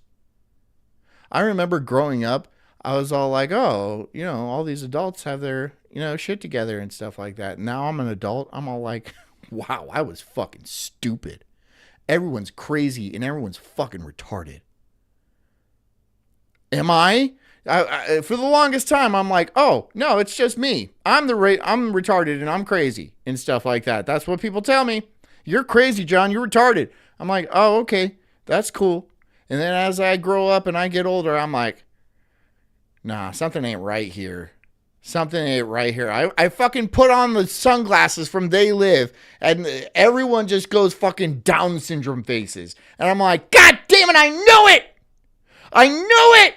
I remember growing up, I was all like, oh, all these adults have their, shit together and stuff like that. Now I'm an adult. I'm all like, wow, I was fucking stupid. Everyone's crazy and everyone's fucking retarded. Am I? For the longest time, I'm like, oh, no, it's just me. I'm retarded and I'm crazy and stuff like that. That's what people tell me. You're crazy, John. You're retarded. I'm like, oh, okay. That's cool. And then as I grow up and I get older, I'm like, nah, something ain't right here. Something ain't right here. I fucking put on the sunglasses from They Live and everyone just goes fucking Down syndrome faces. And I'm like, God damn it, I knew it! I knew it!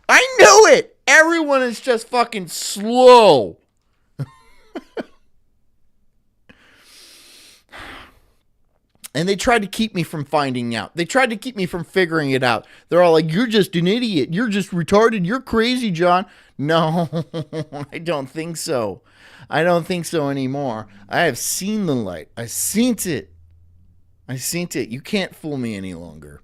I knew it! Everyone is just fucking slow. And they tried to keep me from finding out. They tried to keep me from figuring it out. They're all like, you're just an idiot. You're just retarded. You're crazy, John. No, I don't think so. I don't think so anymore. I have seen the light. I seen it. You can't fool me any longer.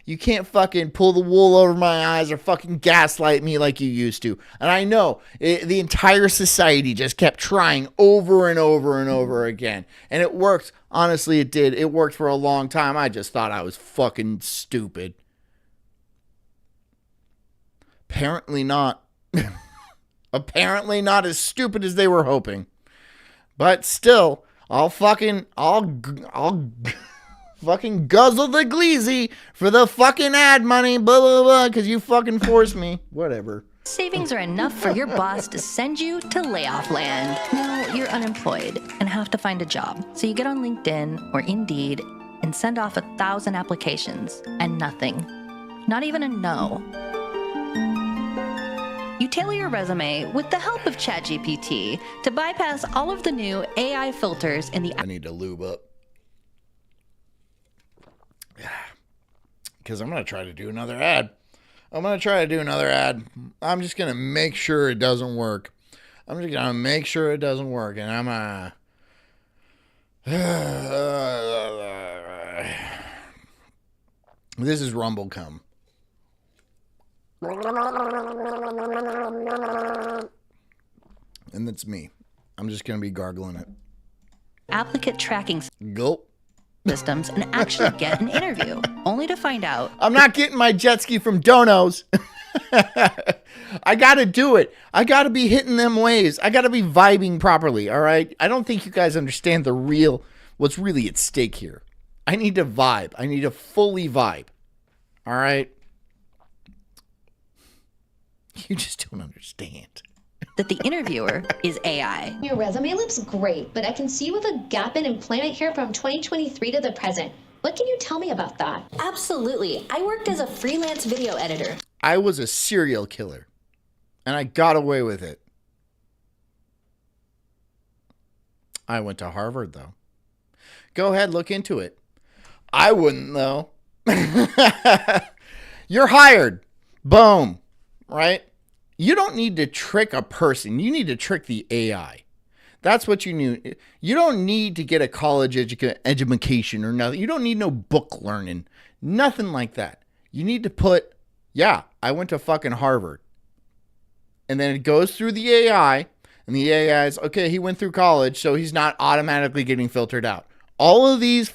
You can't fucking pull the wool over my eyes or fucking gaslight me like you used to. And I know the entire society just kept trying over and over and over again. And it worked. Honestly, it did. It worked for a long time. I just thought I was fucking stupid. Apparently not. Apparently not as stupid as they were hoping. But still, I'll fucking guzzle the gleezy for the fucking ad money, blah, blah, blah, because you fucking forced me. Whatever. Savings are enough for your boss to send you to layoff land. Now you're unemployed and have to find a job. So you get on LinkedIn or Indeed and send off 1,000 applications and nothing. Not even a no. You tailor your resume with the help of ChatGPT to bypass all of the new AI filters in the... I need to lube up. Because I'm going to try to do another ad. I'm just going to make sure it doesn't work. And I'm this is Rumble Cum. And that's me. I'm just going to be gargling it. Applicant tracking Gulp. systems and actually get an interview, only to find out I'm not getting my jet ski from Donos. I got to do it. I got to be hitting them waves. I got to be vibing properly, all right? I don't think you guys understand what's really at stake here. I need to vibe. I need to fully vibe. All right? You just don't understand. that the interviewer is AI. Your resume looks great, but I can see with a gap in employment here from 2023 to the present. What can you tell me about that? Absolutely. I worked as a freelance video editor. I was a serial killer, and I got away with it. I went to Harvard, though. Go ahead, look into it. I wouldn't, though. You're hired. Boom. Right? You don't need to trick a person. You need to trick the AI. That's what you need. You don't need to get a college education or nothing. You don't need no book learning. Nothing like that. You need to put, yeah, I went to fucking Harvard. And then it goes through the AI. And the AI is, okay, he went through college, so he's not automatically getting filtered out. All of these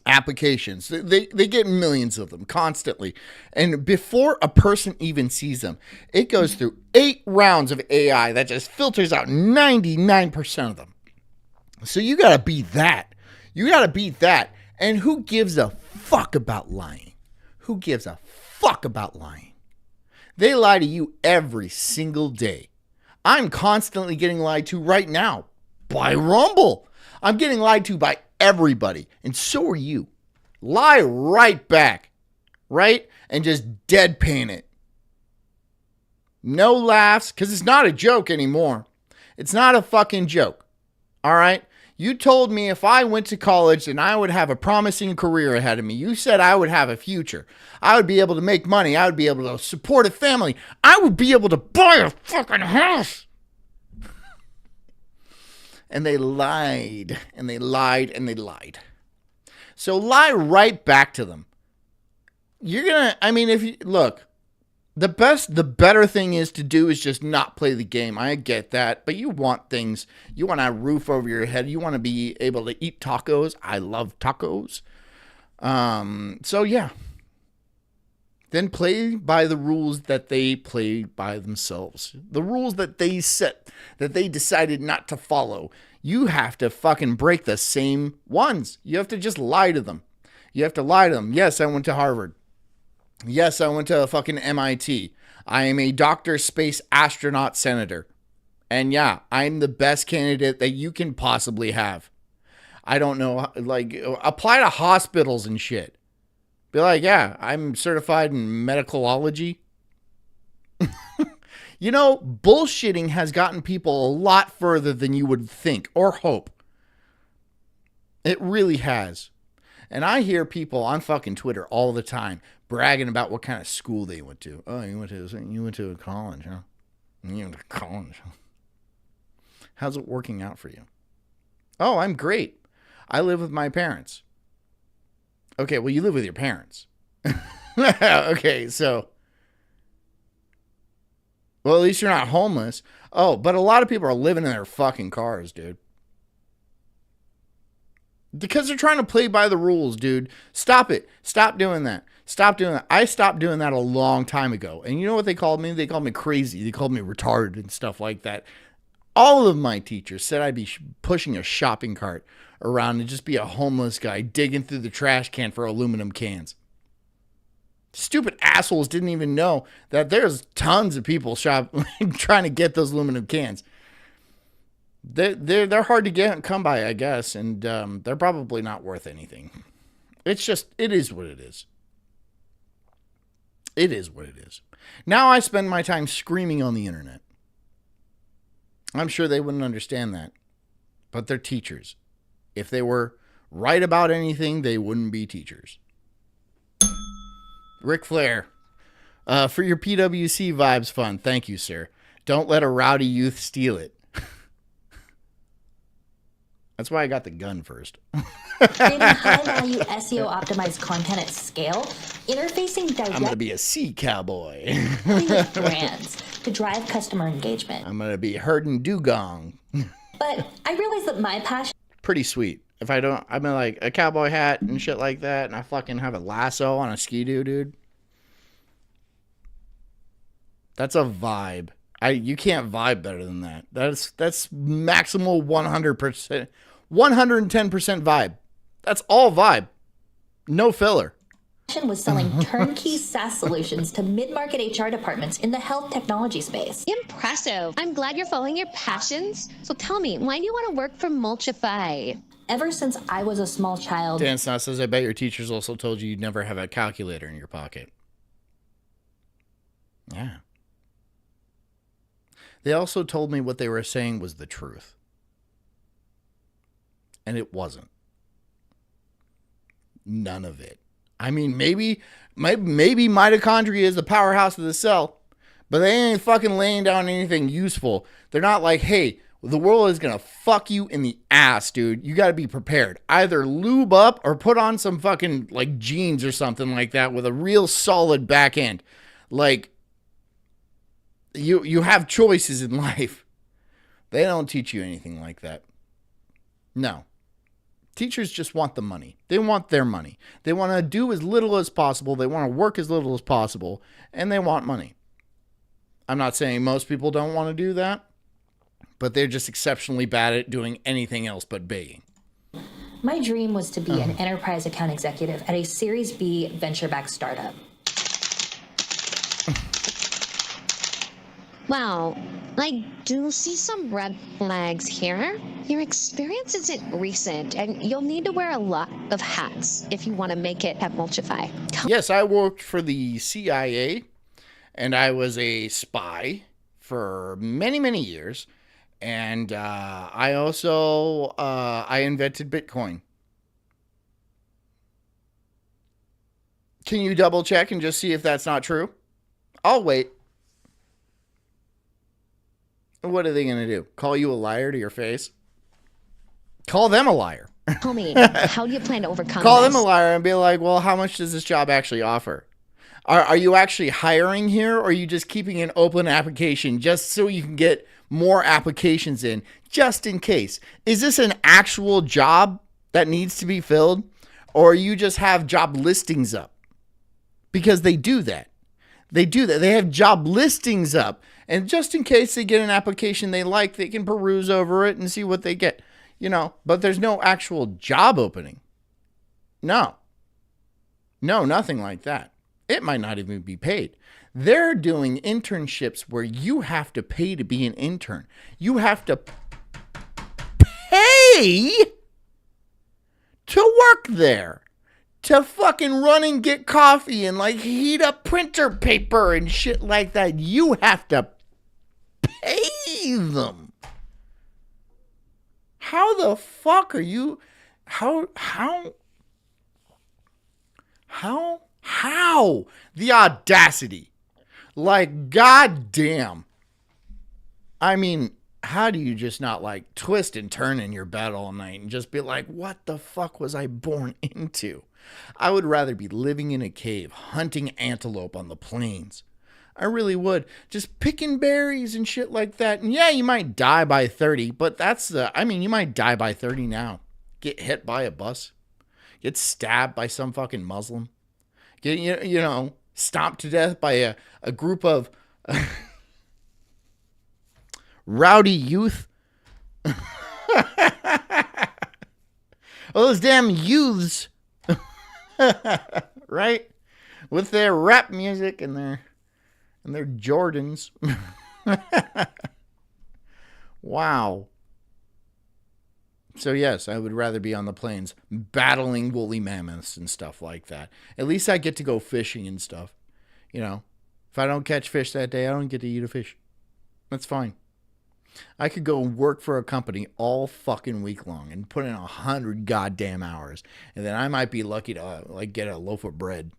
applications, they get millions of them constantly. And before a person even sees them, it goes through 8 rounds of AI that just filters out 99% of them. So you got to beat that. You got to beat that. And who gives a fuck about lying? Who gives a fuck about lying? They lie to you every single day. I'm constantly getting lied to right now by Rumble. I'm getting lied to by everybody. And so are you. Lie right back. Right? And just deadpan it. No laughs. Because it's not a joke anymore. It's not a fucking joke. All right? You told me if I went to college then I would have a promising career ahead of me. You said I would have a future. I would be able to make money. I would be able to support a family. I would be able to buy a fucking house. And they lied. And they lied. And they lied. So lie right back to them. You're going to, I mean, if you, look. The better thing is to do is just not play the game. I get that. But you want things. You want a roof over your head. You want to be able to eat tacos. I love tacos. So, yeah. Then play by the rules that they play by themselves. The rules that they set, that they decided not to follow. You have to fucking break the same ones. You have to just lie to them. You have to lie to them. Yes, I went to Harvard. Yes, I went to fucking MIT. I am a Dr. Space Astronaut Senator. And yeah, I'm the best candidate that you can possibly have. I don't know, like, apply to hospitals and shit. Be like, yeah, I'm certified in medicalology. You know, bullshitting has gotten people a lot further than you would think or hope. It really has. And I hear people on fucking Twitter all the time bragging about what kind of school they went to. Oh, you went to a college, huh? You went to college. Huh? How's it working out for you? Oh, I'm great. I live with my parents. Okay, well, you live with your parents. Okay, so. Well, at least you're not homeless. Oh, but a lot of people are living in their fucking cars, dude. Because they're trying to play by the rules, dude. Stop it. Stop doing that. Stop doing that. I stopped doing that a long time ago. And you know what they called me? They called me crazy. They called me retarded and stuff like that. All of my teachers said I'd be pushing a shopping cart around and just be a homeless guy digging through the trash can for aluminum cans. Stupid assholes didn't even know that there's tons of people trying to get those aluminum cans. They're hard to come by, I guess, and they're probably not worth anything. It's just, it is what it is. It is what it is. Now I spend my time screaming on the internet. I'm sure they wouldn't understand that, but they're teachers. If they were right about anything, they wouldn't be teachers. Ric Flair, for your PWC vibes fun, thank you, sir. Don't let a rowdy youth steal it. That's why I got the gun first. Creating high-value SEO-optimized content at scale, interfacing I'm going to directly be a sea cowboy. with brands to drive customer engagement. I'm going to be herding dugong. But I realize that my passion Pretty sweet. If I don't, I'm in like a cowboy hat and shit like that, and I fucking have a lasso on a ski-doo, dude. That's a vibe. You can't vibe better than that. That's maximal 100%. 110% vibe. That's all vibe. No filler. was selling turnkey SaaS solutions to mid-market HR departments in the health technology space. Impressive. I'm glad you're following your passions. So tell me, why do you want to work for Mulchify? Ever since I was a small child, Dan Snot says, I bet your teachers also told you you'd never have a calculator in your pocket. Yeah. They also told me what they were saying was the truth. And it wasn't. None of it. I mean, maybe mitochondria is the powerhouse of the cell, but they ain't fucking laying down anything useful. They're not like, hey, the world is going to fuck you in the ass, dude. You got to be prepared. Either lube up or put on some fucking like jeans or something like that with a real solid back end. Like, you have choices in life. They don't teach you anything like that. No. Teachers just want the money. They want their money. They want to do as little as possible. They want to work as little as possible. And they want money. I'm not saying most people don't want to do that, but they're just exceptionally bad at doing anything else but begging. my dream was to be an enterprise account executive at a Series B venture-backed startup. Wow, I do see some red flags here. Your experience isn't recent, and you'll need to wear a lot of hats if you want to make it at Mulchify. Yes, I worked for the CIA, and I was a spy for many, many years. And I also I invented Bitcoin. Can you double check and just see if that's not true? I'll wait. What are they going to do? Call you a liar to your face? Call them a liar. Tell me, how do you plan to overcome Call this? them a liar and be like, well, how much does this job actually offer? Are you actually hiring here, or are you just keeping an open application just so you can get more applications in, just in case? Is this an actual job that needs to be filled, or you just have job listings up? Because they do that. They do that. They have job listings up, and just in case they get an application they like, they can peruse over it and see what they get, you know. But there's no actual job opening. No, nothing like that. It might not even be paid. They're doing internships where you have to pay to be an intern. You have to pay to work there. To fucking run and get coffee and like heat up printer paper and shit like that. You have to pay them. How the fuck are you? How? The audacity. Like, goddamn. I mean, how do you just not like twist and turn in your bed all night and just be like, what the fuck was I born into? I would rather be living in a cave, hunting antelope on the plains. I really would. Just picking berries and shit like that. And yeah, you might die by 30, but you might die by 30 now. Get hit by a bus. Get stabbed by some fucking Muslim. Get, you know, stomped to death by a group of rowdy youth. Those damn youths. Right? With their rap music and their Jordans. Wow. So yes, I would rather be on the plains battling woolly mammoths and stuff like that. At least I get to go fishing and stuff. You know, if I don't catch fish that day, I don't get to eat a fish. That's fine. I could go and work for a company all fucking week long and put in 100 goddamn hours. And then I might be lucky to like get a loaf of bread.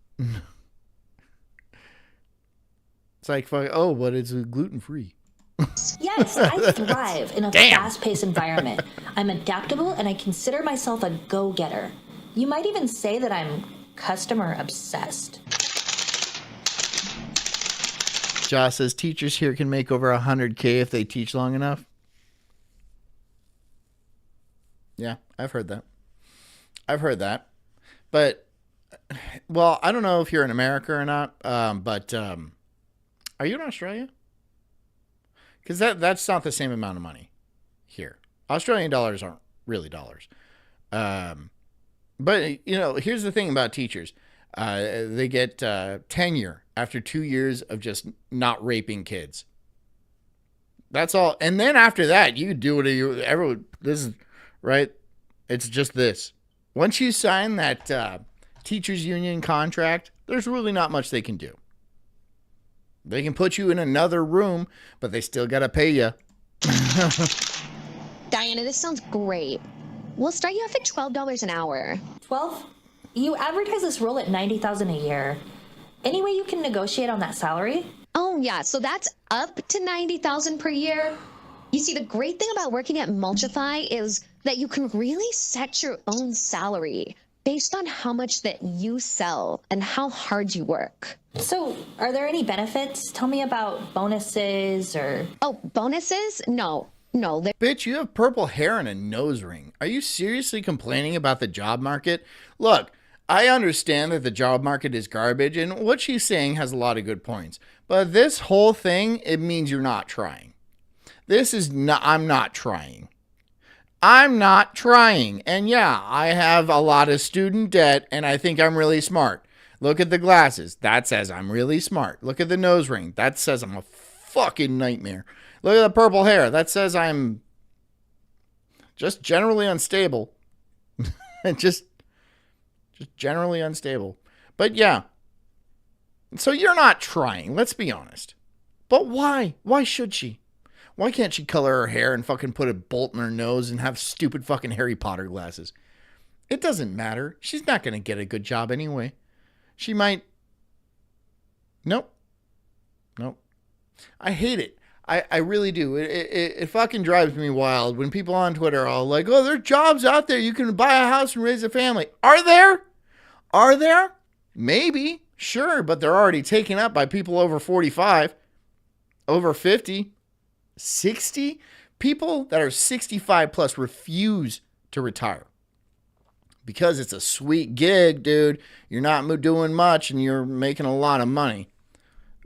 It's like, oh, but it's gluten-free. Yes, I thrive in a fast-paced environment. I'm adaptable and I consider myself a go-getter. You might even say that I'm customer obsessed. Josh says teachers here can make over 100K if they teach long enough. Yeah, I've heard that. But, well, I don't know if you're in America or not, but are you in Australia? Because that's not the same amount of money here. Australian dollars aren't really dollars. But, you know, here's the thing about teachers. They get tenure after 2 years of just not raping kids. That's all. And then after that, you do what you, everyone, this is, right? It's just this. Once you sign that teachers union contract, there's really not much they can do. They can put you in another room, but they still got to pay you. Diana, this sounds great. We'll start you off at $12 an hour. 12? You advertise this role at $90,000 a year. Any way you can negotiate on that salary? Oh, yeah. So that's up to $90,000 per year. You see, the great thing about working at Mulchify is that you can really set your own salary based on how much that you sell and how hard you work. So, are there any benefits? Tell me about bonuses or... Oh, bonuses? No. Bitch, you have purple hair and a nose ring. Are you seriously complaining about the job market? Look, I understand that the job market is garbage, and what she's saying has a lot of good points. But this whole thing, it means you're not trying. I'm not trying. And yeah, I have a lot of student debt, and I think I'm really smart. Look at the glasses. That says I'm really smart. Look at the nose ring. That says I'm a fucking nightmare. Look at the purple hair. That says I'm just generally unstable. just generally unstable. But yeah. So you're not trying. Let's be honest. But why? Why should she? Why can't she color her hair and fucking put a bolt in her nose and have stupid fucking Harry Potter glasses? It doesn't matter. She's not going to get a good job anyway. She might. Nope. I hate it. I really do. It fucking drives me wild when people on Twitter are all like, oh, there are jobs out there. You can buy a house and raise a family. Are there? Maybe. Sure. But they're already taken up by people over 45, over 50, 60. People that are 65 plus refuse to retire. Because it's a sweet gig, dude. You're not doing much and you're making a lot of money.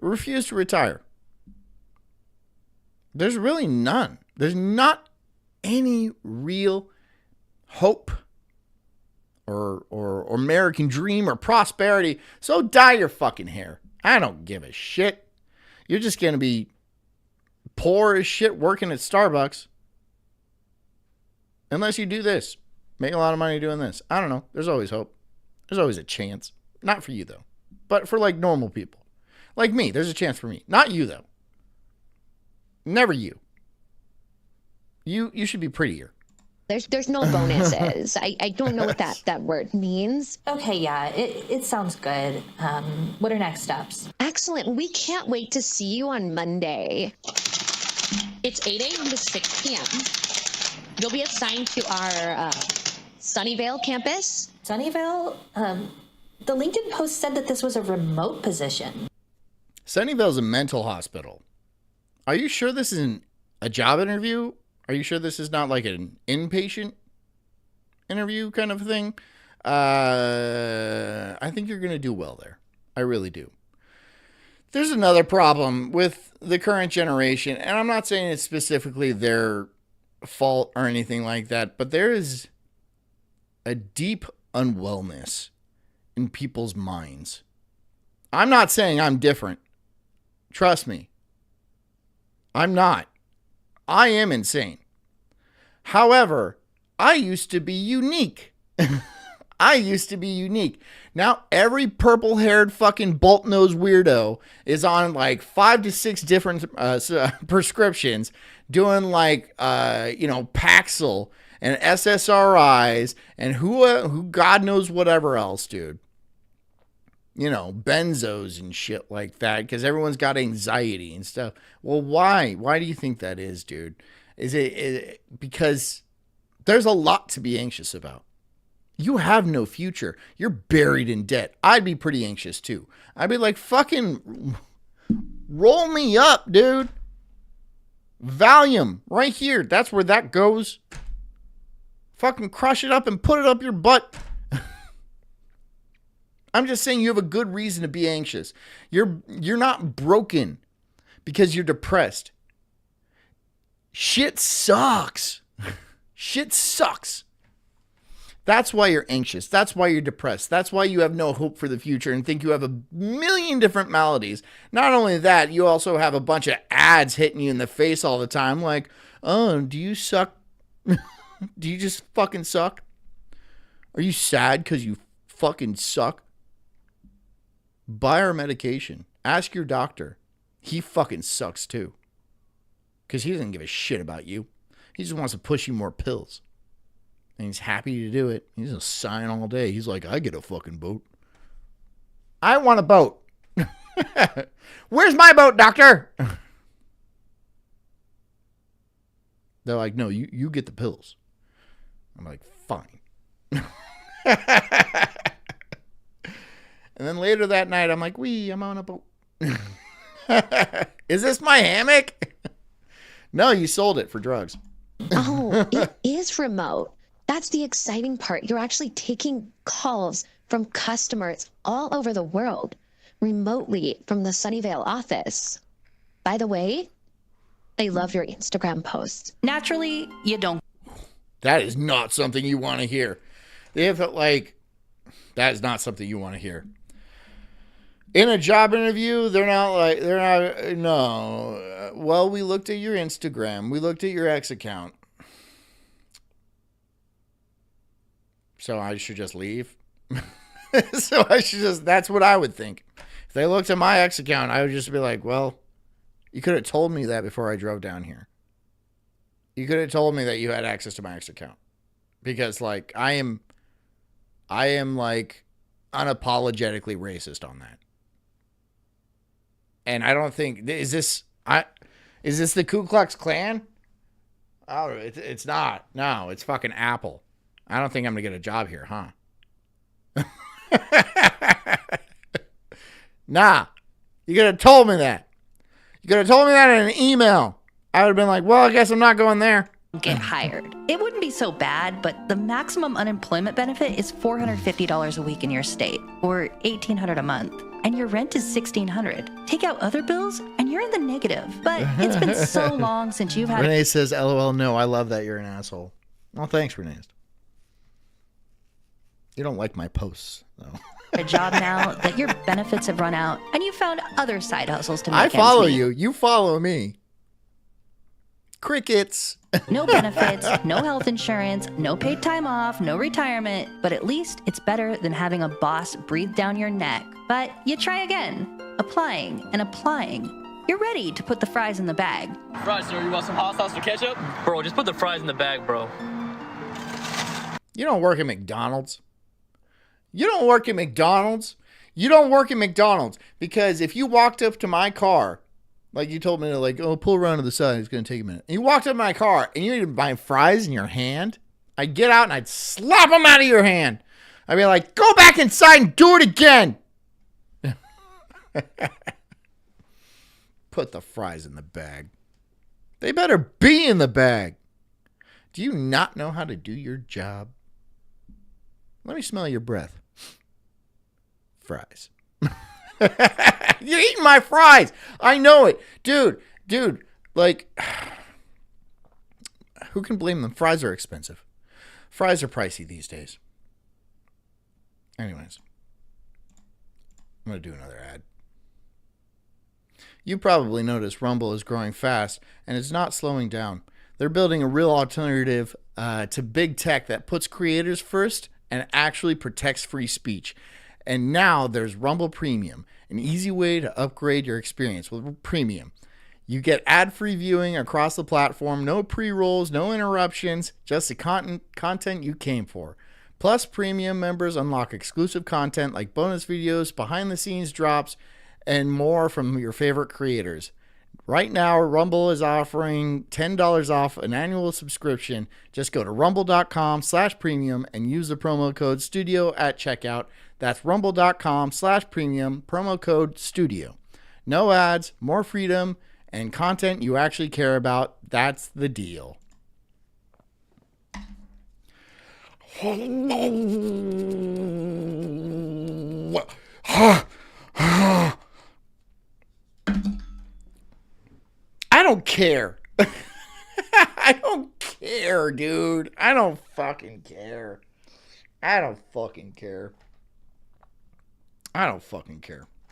Refuse to retire. There's really none. There's not any real hope or American dream or prosperity. So dye your fucking hair. I don't give a shit. You're just going to be poor as shit working at Starbucks. Unless you do this. Make a lot of money doing this. I don't know. There's always hope. There's always a chance. Not for you, though. But for, like, normal people. Like me. There's a chance for me. Not you, though. Never you. You should be prettier. There's no bonuses. I don't know what that word means. Okay, yeah, it sounds good. What are next steps? Excellent. We can't wait to see you on Monday. It's 8 a.m. to 6 p.m. You'll be assigned to our Sunnyvale campus. Sunnyvale? The LinkedIn post said that this was a remote position. Sunnyvale's a mental hospital. Are you sure this isn't a job interview? Are you sure this is not like an inpatient interview kind of thing? I think you're going to do well there. I really do. There's another problem with the current generation, and I'm not saying it's specifically their fault or anything like that, but there is a deep unwellness in people's minds. I'm not saying I'm different. Trust me. I'm not. I am insane. However, I used to be unique. Now every purple-haired fucking bolt-nosed weirdo is on like 5 to 6 different prescriptions, doing like Paxil and SSRIs and who God knows whatever else, dude. Benzos and shit like that, because everyone's got anxiety and stuff. Well, why? Why do you think that is, dude? Is it because there's a lot to be anxious about? You have no future. You're buried in debt. I'd be pretty anxious too. I'd be like, fucking roll me up, dude. Valium, right here. That's where that goes. Fucking crush it up and put it up your butt. I'm just saying you have a good reason to be anxious. You're not broken because you're depressed. Shit sucks. Shit sucks. That's why you're anxious. That's why you're depressed. That's why you have no hope for the future and think you have a million different maladies. Not only that, you also have a bunch of ads hitting you in the face all the time like, oh, do you suck? Do you just fucking suck? Are you sad because you fucking suck? Buy our medication. Ask your doctor. He fucking sucks too. Because he doesn't give a shit about you. He just wants to push you more pills. And he's happy to do it. He's just sighing all day. He's like, I get a fucking boat. I want a boat. Where's my boat, doctor? They're like, no, you get the pills. I'm like, fine. And then later that night, I'm like, I'm on a boat. Is this my hammock? No, you sold it for drugs. Oh, it is remote. That's the exciting part. You're actually taking calls from customers all over the world remotely from the Sunnyvale office. By the way, they love your Instagram posts. Naturally, you don't. That is not something you want to hear. That is not something you want to hear. In a job interview, no. Well, we looked at your Instagram. We looked at your X account. So I should just leave? That's what I would think. If they looked at my X account, I would just be like, well, you could have told me that before I drove down here. You could have told me that you had access to my X account. Because, like, I am like, unapologetically racist on that. And I don't think, is this the Ku Klux Klan? Oh, it's not. No, it's fucking Apple. I don't think I'm going to get a job here, huh? Nah. You could have told me that. You could have told me that in an email. I would have been like, well, I guess I'm not going there. Get hired. It wouldn't be so bad, but the maximum unemployment benefit is $450 a week in your state, or $1,800 a month. And your rent is $1,600. Take out other bills, and you're in the negative. But it's been so long since you've had Renee says, LOL, no, I love that you're an asshole. Well, thanks, Renee. You don't like my posts, though. a job now that your benefits have run out, and you found other side hustles to make I ends follow meet. you. You follow me. Crickets. No benefits, no health insurance, no paid time off, no retirement, but at least it's better than having a boss breathe down your neck. But you try again, applying and applying. You're ready to put the fries in the bag. Fries, sir, you want some hot sauce or ketchup? Bro, just put the fries in the bag, bro. You don't work at McDonald's. You don't work at McDonald's. You don't work at McDonald's because if you walked up to my car, like you told me to pull around to the side, it's going to take a minute. And you walked up to my car and you needed my fries in your hand, I'd get out and I'd slap them out of your hand. I'd be like, go back inside and do it again. Put the fries in the bag. They better be in the bag. Do you not know how to do your job? Let me smell your breath. Fries. You're eating my fries. I know it. Dude, who can blame them? Fries are expensive. Fries are pricey these days. Anyways, I'm going to do another ad. You probably noticed Rumble is growing fast, and it's not slowing down. They're building a real alternative to big tech that puts creators first and actually protects free speech. And now there's Rumble Premium, an easy way to upgrade your experience with Premium. You get ad-free viewing across the platform, no pre-rolls, no interruptions, just the content you came for. Plus, Premium members unlock exclusive content like bonus videos, behind-the-scenes drops, and more from your favorite creators. Right now, Rumble is offering $10 off an annual subscription. Just go to rumble.com/premium and use the promo code STUDIO at checkout. That's rumble.com/premium, promo code STUDIO. No ads, more freedom, and content you actually care about. That's the deal. I don't care. I don't care. care, dude. I don't fucking care. I don't fucking care.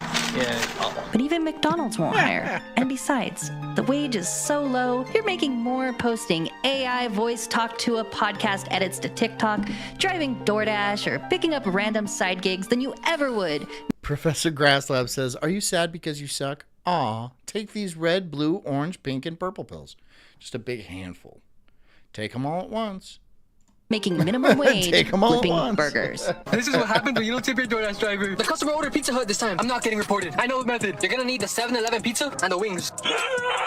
Yeah. But even McDonald's won't hire. And besides, the wage is so low, you're making more posting AI voice talk to a podcast edits to TikTok, driving DoorDash, or picking up random side gigs than you ever would. Professor Grasslab says, are you sad because you suck? Aw, take these red, blue, orange, pink, and purple pills. Just a big handful. Take them all at once. Making minimum wage Take 'em all at flipping once. burgers. This is what happens when you don't tip your DoorDash driver. The customer ordered Pizza Hut this time. I'm not getting reported. I know the method. You're gonna need the 7-Eleven pizza and the wings.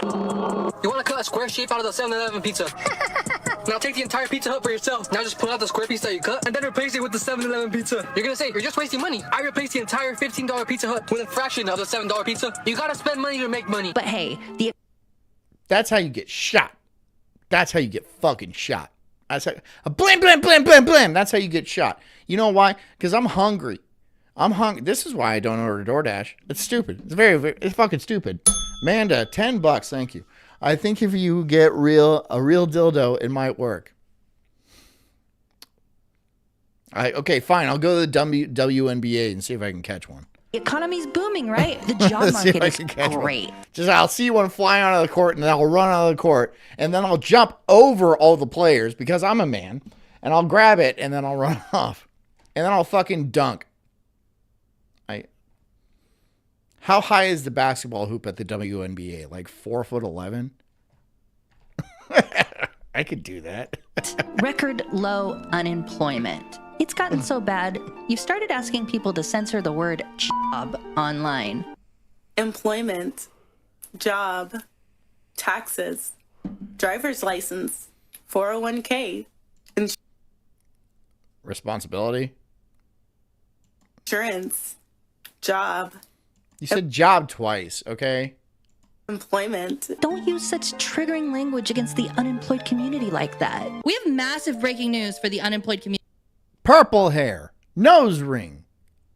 You wanna cut a square shape out of the 7-Eleven pizza. Now take the entire Pizza Hut for yourself. Now just pull out the square piece that you cut and then replace it with the 7-Eleven pizza. You're gonna say, you're just wasting money. I replaced the entire $15 Pizza Hut with a fraction of the $7 pizza. You gotta spend money to make money. But hey, That's how you get shot. That's how you get fucking shot. That's how, blam, blam, blam, blam, blam. That's how you get shot. You know why? Because I'm hungry. This is why I don't order DoorDash. It's stupid. It's fucking stupid. Amanda, $10, thank you. I think if you get a real dildo, it might work. Okay, fine. I'll go to the WNBA and see if I can catch one. the economy's booming, right? The job market is great. I'll see one fly out of the court, and then I'll run out of the court, and then I'll jump over all the players because I'm a man, and I'll grab it, and then I'll run off, and then I'll fucking dunk. How high is the basketball hoop at the WNBA? Like 4'11"? I could do that. Record low unemployment. It's gotten so bad, you've started asking people to censor the word job online. Employment, job, taxes, driver's license, 401k, Responsibility? insurance, job, You said job twice, okay? employment. Don't use such triggering language against the unemployed community like that. We have massive breaking news for the unemployed community. Purple hair, nose ring.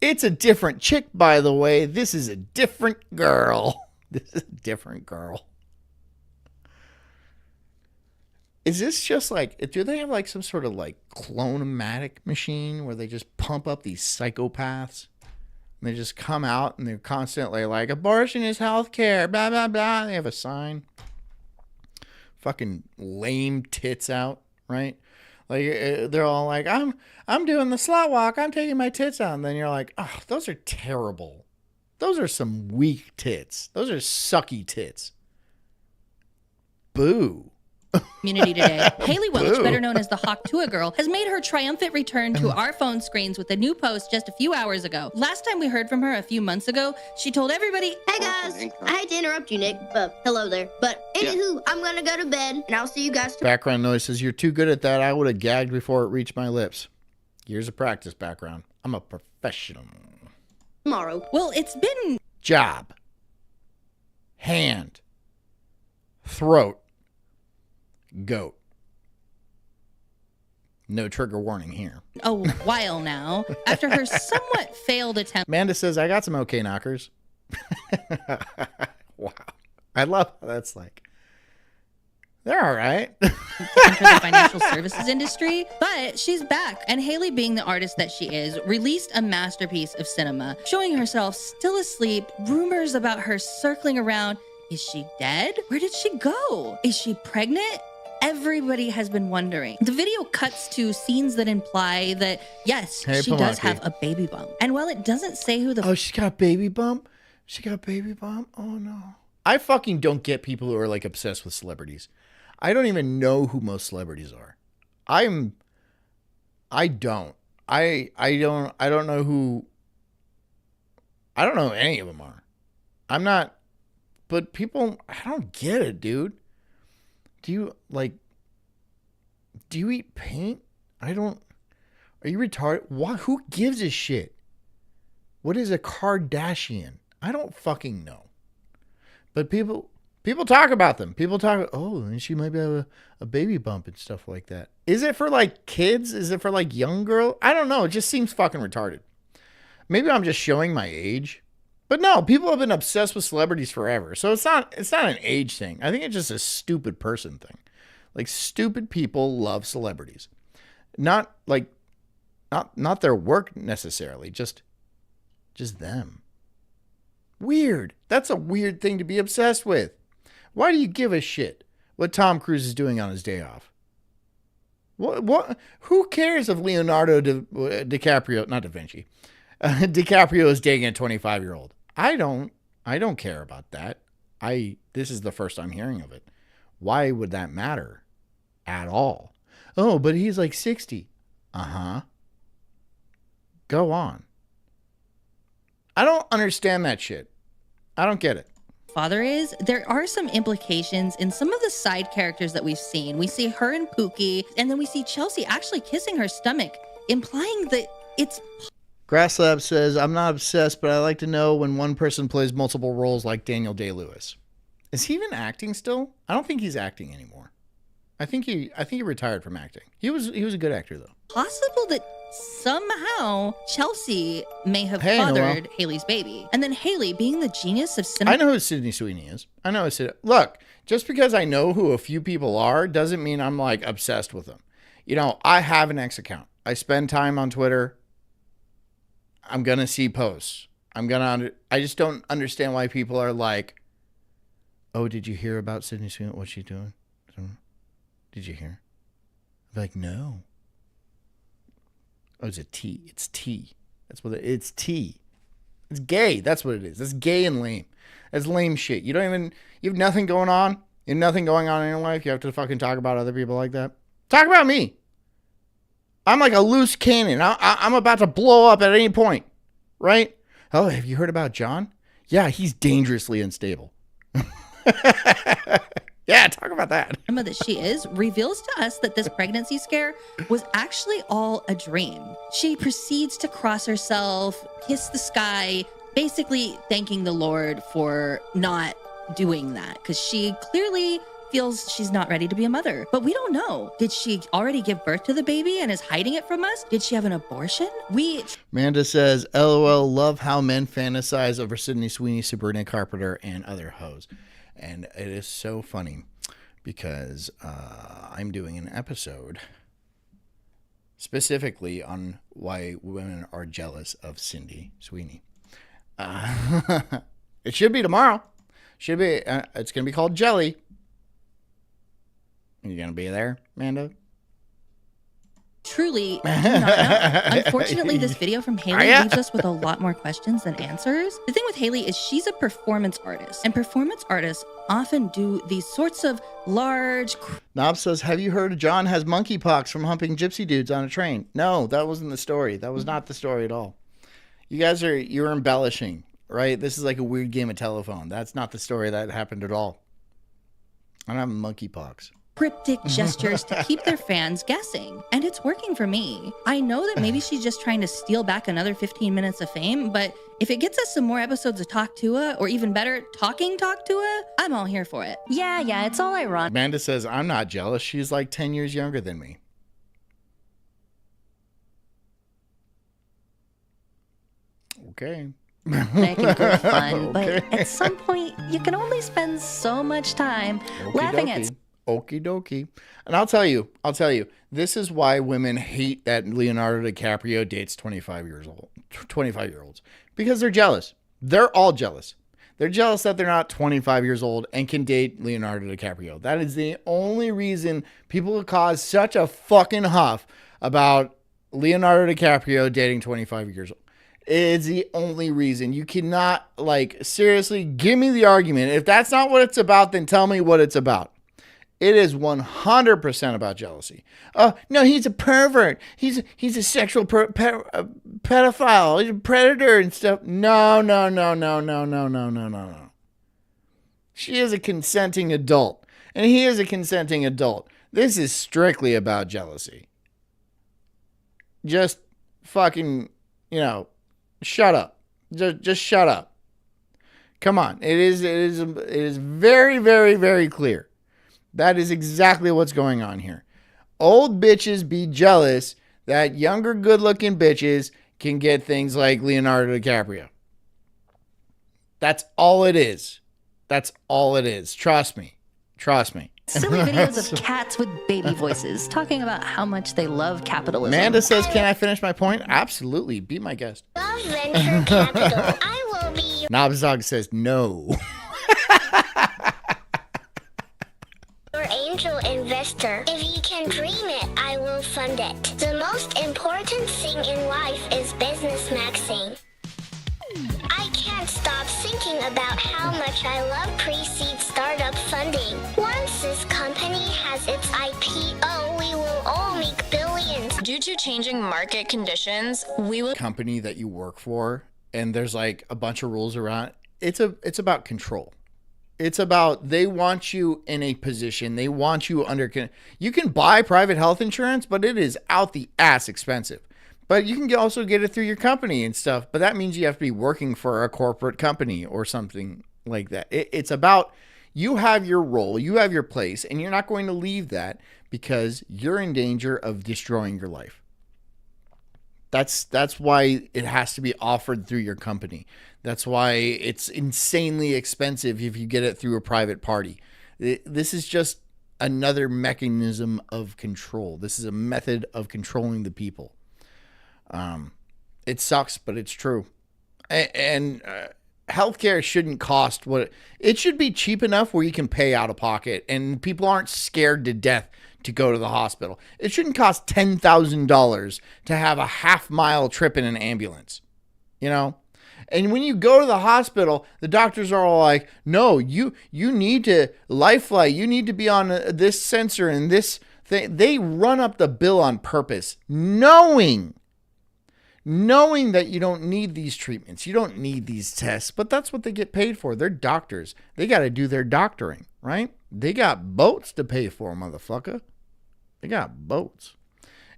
It's a different chick, by the way. This is a different girl. This is a different girl. Is this just like, do they have like some sort of like clone-o-matic machine where they just pump up these psychopaths? And they just come out and they're constantly like, abortion is healthcare, blah, blah, blah. They have a sign. Fucking lame tits out, right? Like, they're all like, I'm doing the slut walk. I'm taking my tits out. And then you're like, oh, those are terrible. Those are some weak tits. Those are sucky tits. Boo. Community today. Haley Welch, Boo. better known as the Hawk Tua Girl, has made her triumphant return to our phone screens with a new post just a few hours ago. Last time we heard from her a few months ago, she told everybody, Hey guys, I hate to interrupt you, Nick. Hello there. But anywho, I'm gonna go to bed, and I'll see you guys Background noise says, you're too good at that. I would have gagged before it reached my lips. Years of practice background. I'm a professional. tomorrow. well, it's been Job. Hand. Throat. Goat. No trigger warning here. a while now after her somewhat failed attempt Amanda says, I got some okay knockers. Wow. I love how that's like, they're all right. to enter the financial services industry, but she's back. And Haley, being the artist that she is, released a masterpiece of cinema, showing herself still asleep, rumors about her circling around. Is she dead? Where did she go? Is she pregnant? Everybody has been wondering. The video cuts to scenes that imply that, yes, Hey, she does Palaki. have a baby bump. And while it doesn't say who the Oh, she got a baby bump? She got a baby bump? Oh, no. I fucking don't get people who are like obsessed with celebrities. I don't even know who most celebrities are. I don't know who, I don't know who any of them are. I'm not, but people, I don't get it, dude. Do you eat paint? Are you retarded? Who gives a shit? What is a Kardashian? I don't fucking know. But people talk about them. People talk, oh, and she might have a baby bump and stuff like that. Is it for like kids? Is it for like young girls? I don't know. It just seems fucking retarded. Maybe I'm just showing my age. But no, people have been obsessed with celebrities forever. So it's not an age thing. I think it's just a stupid person thing. Like, stupid people love celebrities. Not their work necessarily, just them. Weird. That's a weird thing to be obsessed with. Why do you give a shit what Tom Cruise is doing on his day off? What? Who cares if Leonardo DiCaprio, not Da Vinci, DiCaprio is dating a 25-year-old? I don't care about that. This is the first I'm hearing of it. Why would that matter at all? Oh, but he's like 60. Uh-huh. Go on. I don't understand that shit. I don't get it. Father is, there are some implications in some of the side characters that we've seen. We see her and Pookie, and then we see Chelsea actually kissing her stomach, implying that it's... Grasslab says, I'm not obsessed, but I like to know when one person plays multiple roles like Daniel Day-Lewis. Is he even acting still? I don't think he's acting anymore. I think he retired from acting. He was a good actor, though. possible that somehow Chelsea may have Hey, fathered Noel. Haley's baby. And then Haley, being the genius of cinema. I know who Sydney Sweeney is. I know Look, just because I know who a few people are doesn't mean I'm like obsessed with them. You know, I have an X account. I spend time on Twitter. I'm going to see posts. I just don't understand why people are like, oh, did you hear about Sydney Sweeney? What's she doing? Did you hear? I'm like, no. Oh, it's a T. It's T. It's T. It's gay. That's what it is. It's gay and lame. That's lame shit. You have nothing going on. You have nothing going on in your life. You have to fucking talk about other people like that. Talk about me. I'm like a loose cannon. I'm about to blow up at any point. Right? Oh, have you heard about John? Yeah, he's dangerously unstable. Yeah, talk about that. That she is reveals to us that this pregnancy scare was actually all a dream. She proceeds to cross herself, kiss the sky, basically thanking the Lord for not doing that because she clearly feels she's not ready to be a mother. But we don't know. Did she already give birth to the baby and is hiding it from us? Did she have an abortion? Amanda says, LOL, love how men fantasize over Sydney Sweeney, Sabrina Carpenter, and other hoes. And it is so funny because I'm doing an episode specifically on why women are jealous of Cindy Sweeney. It should be tomorrow. Should be. It's going to be called Jelly. You going to be there, Amanda? Truly do not know. Unfortunately, this video from Haley leaves us with a lot more questions than answers. The thing with Haley is she's a performance artist, and performance artists often do these sorts of large... Knob says, have you heard John has monkeypox from humping gypsy dudes on a train? No, that wasn't the story. That was not the story at all. You're embellishing, right? This is like a weird game of telephone. That's not the story that happened at all. I don't have monkeypox. Cryptic gestures to keep their fans guessing. And it's working for me. I know that maybe she's just trying to steal back another 15 minutes of fame, but if it gets us some more episodes of Talk to Her, or even better, Talk to Her, I'm all here for it. Yeah, it's all ironic. Amanda says, I'm not jealous. She's like 10 years younger than me. Okay. And good fun, but Okay. at some point, you can only spend so much time laughing at... Okie dokie. And I'll tell you, this is why women hate that Leonardo DiCaprio dates 25-year-olds. Because they're jealous. They're all jealous. They're jealous that they're not 25 years old and can date Leonardo DiCaprio. That is the only reason people cause such a fucking huff about Leonardo DiCaprio dating 25 years old. It's the only reason. You cannot, seriously, give me the argument. If that's not what it's about, then tell me what it's about. It is 100% about jealousy. No, he's a pervert. He's a sexual pedophile. He's a predator and stuff. No. She is a consenting adult, and he is a consenting adult. This is strictly about jealousy. Just fucking, shut up. Just shut up. Come on. It is very, very, very clear. That is exactly what's going on here. Old bitches be jealous that younger, good-looking bitches can get things like Leonardo DiCaprio. That's all it is. That's all it is. Trust me. Silly videos of cats with baby voices talking about how much they love capitalism. Amanda says, can I finish my point? Absolutely. Be my guest. Love venture capital. I will be Knobsdog says no. your angel investor. If you can dream it, I will fund it. The most important thing in life is business maxing. I can't stop thinking about how much I love pre-seed startup funding. Once this company has its IPO, we will all make billions. Due to changing market conditions, we will Company that you work for, and there's like a bunch of rules around it. It's about control. It's about, they want you in a position. They want you under, you can buy private health insurance, but it is out the ass expensive. But you can also get it through your company and stuff. But that means you have to be working for a corporate company or something like that. It's about, you have your role, you have your place, and you're not going to leave that because you're in danger of destroying your life. That's why it has to be offered through your company. That's why it's insanely expensive if you get it through a private party. This is just another mechanism of control. This is a method of controlling the people. It sucks, but it's true. And healthcare shouldn't cost what it should be cheap enough where you can pay out of pocket and people aren't scared to death to go to the hospital. It shouldn't cost $10,000 to have a half-mile trip in an ambulance, you know? And when you go to the hospital, the doctors are all like, no, you need to life flight. You need to be on this sensor and this thing. They run up the bill on purpose, knowing that you don't need these treatments. You don't need these tests, but that's what they get paid for. They're doctors. They got to do their doctoring, right? They got boats to pay for, motherfucker. They got boats.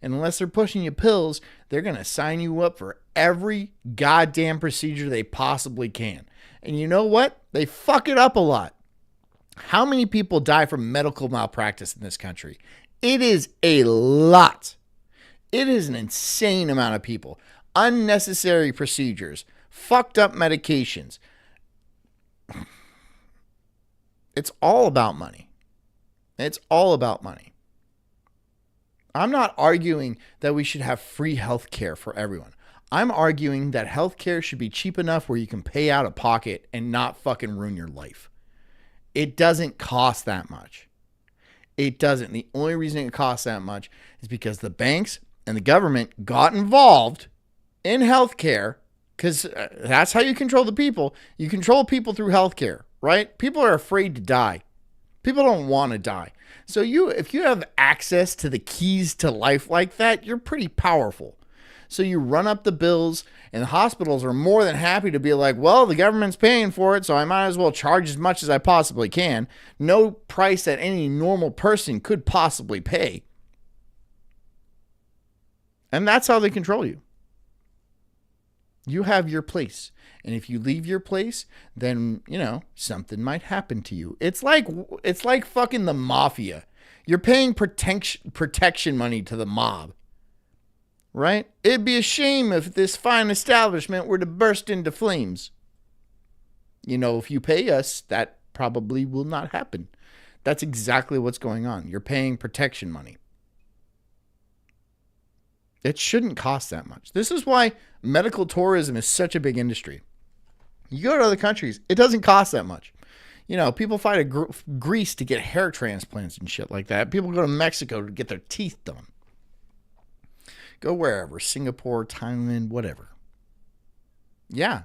And unless they're pushing you pills, they're going to sign you up for every goddamn procedure they possibly can. And you know what? They fuck it up a lot. How many people die from medical malpractice in this country? It is a lot. It is an insane amount of people. Unnecessary procedures. Fucked up medications. It's all about money. It's all about money. I'm not arguing that we should have free health care for everyone. I'm arguing that health care should be cheap enough where you can pay out of pocket and not fucking ruin your life. It doesn't cost that much. It doesn't. The only reason it costs that much is because the banks and the government got involved in healthcare, because that's how you control the people. You control people through healthcare, right? People are afraid to die. People don't want to die. So if you have access to the keys to life like that, you're pretty powerful. So you run up the bills, and the hospitals are more than happy to be like, well, the government's paying for it, so I might as well charge as much as I possibly can. No price that any normal person could possibly pay. And that's how they control you. You have your place. And if you leave your place, then, you know, something might happen to you. It's like fucking the mafia. You're paying protection money to the mob. Right? It'd be a shame if this fine establishment were to burst into flames. You know, if you pay us, that probably will not happen. That's exactly what's going on. You're paying protection money. It shouldn't cost that much. This is why medical tourism is such a big industry. You go to other countries, it doesn't cost that much. You know, people fly to Greece to get hair transplants and shit like that. People go to Mexico to get their teeth done. Go wherever, Singapore, Thailand, whatever. Yeah,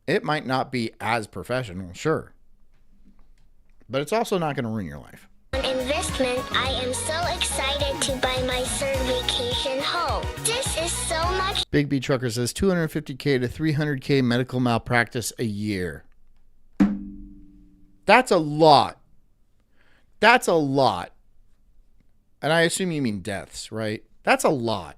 it might not be as professional, sure. But it's also not going to ruin your life. Investment, I am so excited to buy my third vacation home. This is so much. Big B Trucker says $250K to $300K medical malpractice a year. That's a lot. That's a lot. And I assume you mean deaths, right? That's a lot.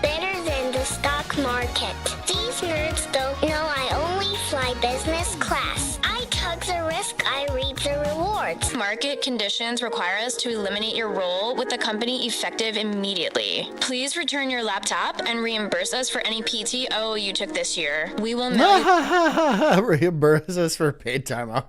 Better than the stock market. These nerds don't know I only fly business class. I took the risk, I reap the rewards. Market conditions require us to eliminate your role with the company effective immediately. Please return your laptop and reimburse us for any PTO you took this year. We will mail you. Reimburse us for paid time off.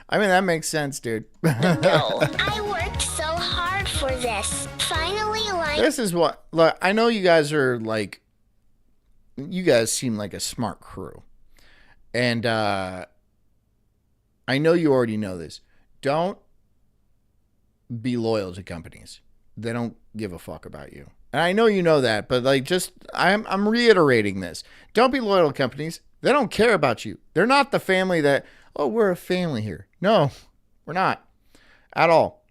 I mean, that makes sense, dude. No. I worked so hard for this. Finally, like... This is what... Look, I know you guys are like... You guys seem like a smart crew. And I know you already know this. Don't be loyal to companies. They don't give a fuck about you. And I know you know that, but like just... I'm reiterating this. Don't be loyal to companies. They don't care about you. They're not the family that... Oh, we're a family here. No, we're not. At all.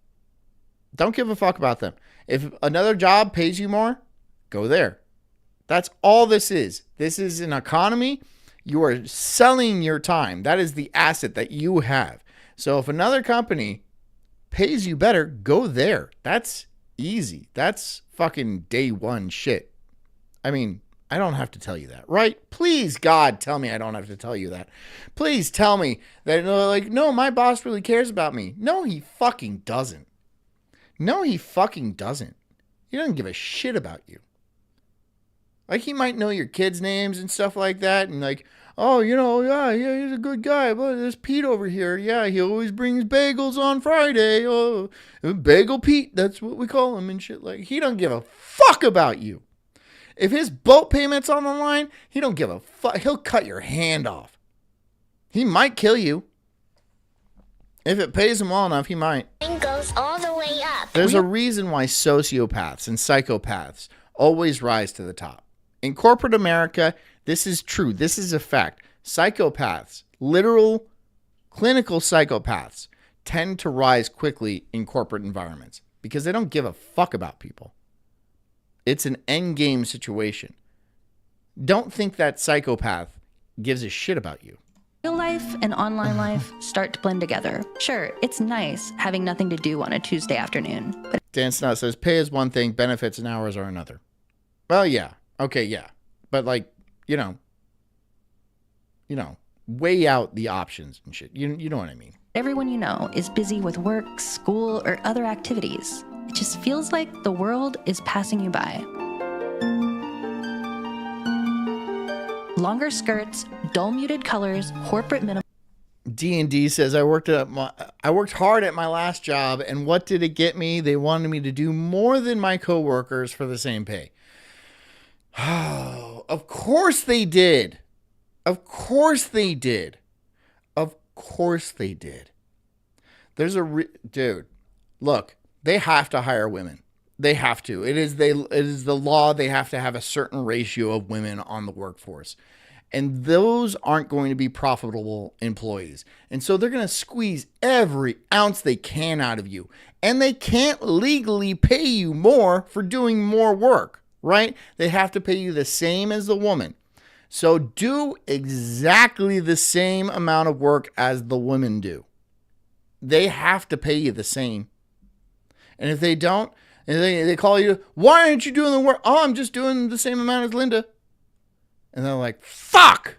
Don't give a fuck about them. If another job pays you more, go there. That's all this is. This is an economy. You are selling your time. That is the asset that you have. So if another company pays you better, go there. That's easy. That's fucking day one shit. I mean, I don't have to tell you that, right? Please, God, tell me I don't have to tell you that. Please tell me that, like, no, my boss really cares about me. No, he fucking doesn't. No, he fucking doesn't. He doesn't give a shit about you. Like, he might know your kids' names and stuff like that, and like, oh, yeah, he's a good guy, but there's Pete over here. Yeah, he always brings bagels on Friday. Oh, Bagel Pete, that's what we call him and shit. Like, he don't give a fuck about you. If his boat payment's on the line, he don't give a fuck. He'll cut your hand off. He might kill you. If it pays him well enough, he might. It goes all the way up. There's a reason why sociopaths and psychopaths always rise to the top. In corporate America, this is true. This is a fact. Psychopaths, literal clinical psychopaths, tend to rise quickly in corporate environments because they don't give a fuck about people. It's an end game situation. Don't think that psychopath gives a shit about you. Real life and online life start to blend together. Sure, it's nice having nothing to do on a Tuesday afternoon. But Dan Snout says, pay is one thing, benefits and hours are another. Well, yeah. Okay, yeah. But like, weigh out the options and shit. You know what I mean? everyone you know is busy with work, school, or other activities. It just feels like the world is passing you by. Longer skirts, dull muted colors, corporate minimum. D&D says, I worked hard at my last job, and what did it get me? They wanted me to do more than my coworkers for the same pay. Oh, of course they did. Of course they did. Of course they did. There's dude, look, they have to hire women. They have to. It is the law. They have to have a certain ratio of women on the workforce. And those aren't going to be profitable employees. And so they're going to squeeze every ounce they can out of you. And they can't legally pay you more for doing more work, right? They have to pay you the same as the woman. So do exactly the same amount of work as the women do. They have to pay you the same. And if they don't, and they call you, why aren't you doing the work? Oh, I'm just doing the same amount as Linda. And they're like, fuck.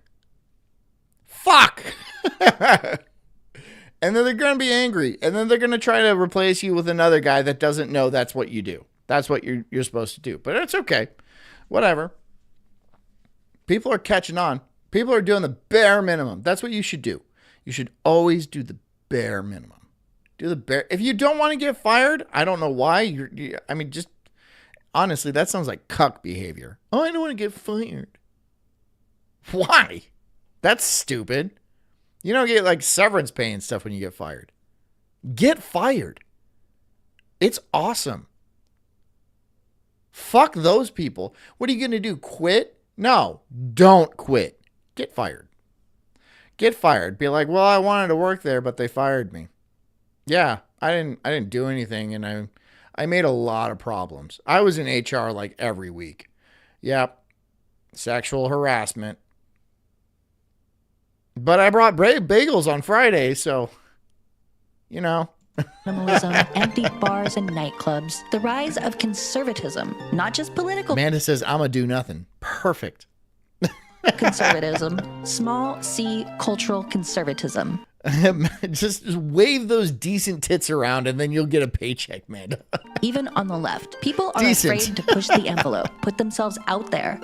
And then they're going to be angry. And then they're going to try to replace you with another guy that doesn't know that's what you do. That's what you're supposed to do. But it's okay. Whatever. People are catching on. People are doing the bare minimum. That's what you should do. You should always do the bare minimum. Do the bare. If you don't want to get fired, I don't know why. Just honestly, that sounds like cuck behavior. Oh, I don't want to get fired. Why? That's stupid. You don't get like severance pay and stuff when you get fired. Get fired. It's awesome. Fuck those people. What are you going to do? Quit? No, don't quit. Get fired. Get fired. Be like, well, I wanted to work there, but they fired me. Yeah, I didn't do anything, and I made a lot of problems. I was in HR like every week. Yep. Sexual harassment. But I brought bagels on Friday, so, Minimalism, empty bars and nightclubs, the rise of conservatism, not just political Amanda says, I'ma do nothing. Perfect. conservatism, small c cultural conservatism. just wave those decent tits around and then you'll get a paycheck, Amanda. Even on the left, people are Decent. afraid to push the envelope, put themselves out there.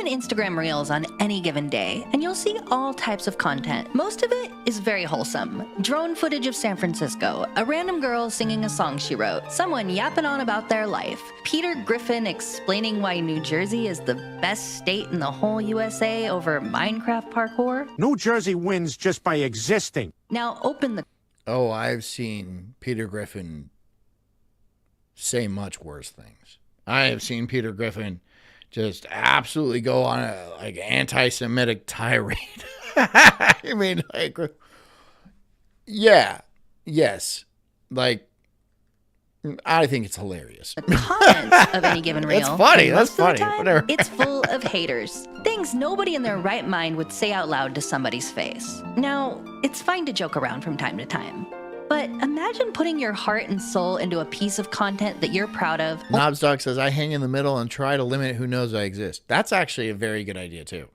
Open Instagram Reels on any given day, and you'll see all types of content. Most of it is very wholesome. Drone footage of San Francisco, a random girl singing a song she wrote, someone yapping on about their life, Peter Griffin explaining why New Jersey is the best state in the whole USA over Minecraft parkour. New Jersey wins just by existing. Now open the... Oh, I've seen Peter Griffin say much worse things. I have seen Peter Griffin just absolutely go on a like anti-Semitic tirade. I mean, like, yeah, yes, like, I think it's hilarious. The comments of any given reel. That's funny. And That's most of the funny. time, Whatever. It's full of haters. Things nobody in their right mind would say out loud to somebody's face. Now, it's fine to joke around from time to time. But imagine putting your heart and soul into a piece of content that you're proud of. Knobsdog says, I hang in the middle and try to limit who knows I exist. That's actually a very good idea, too.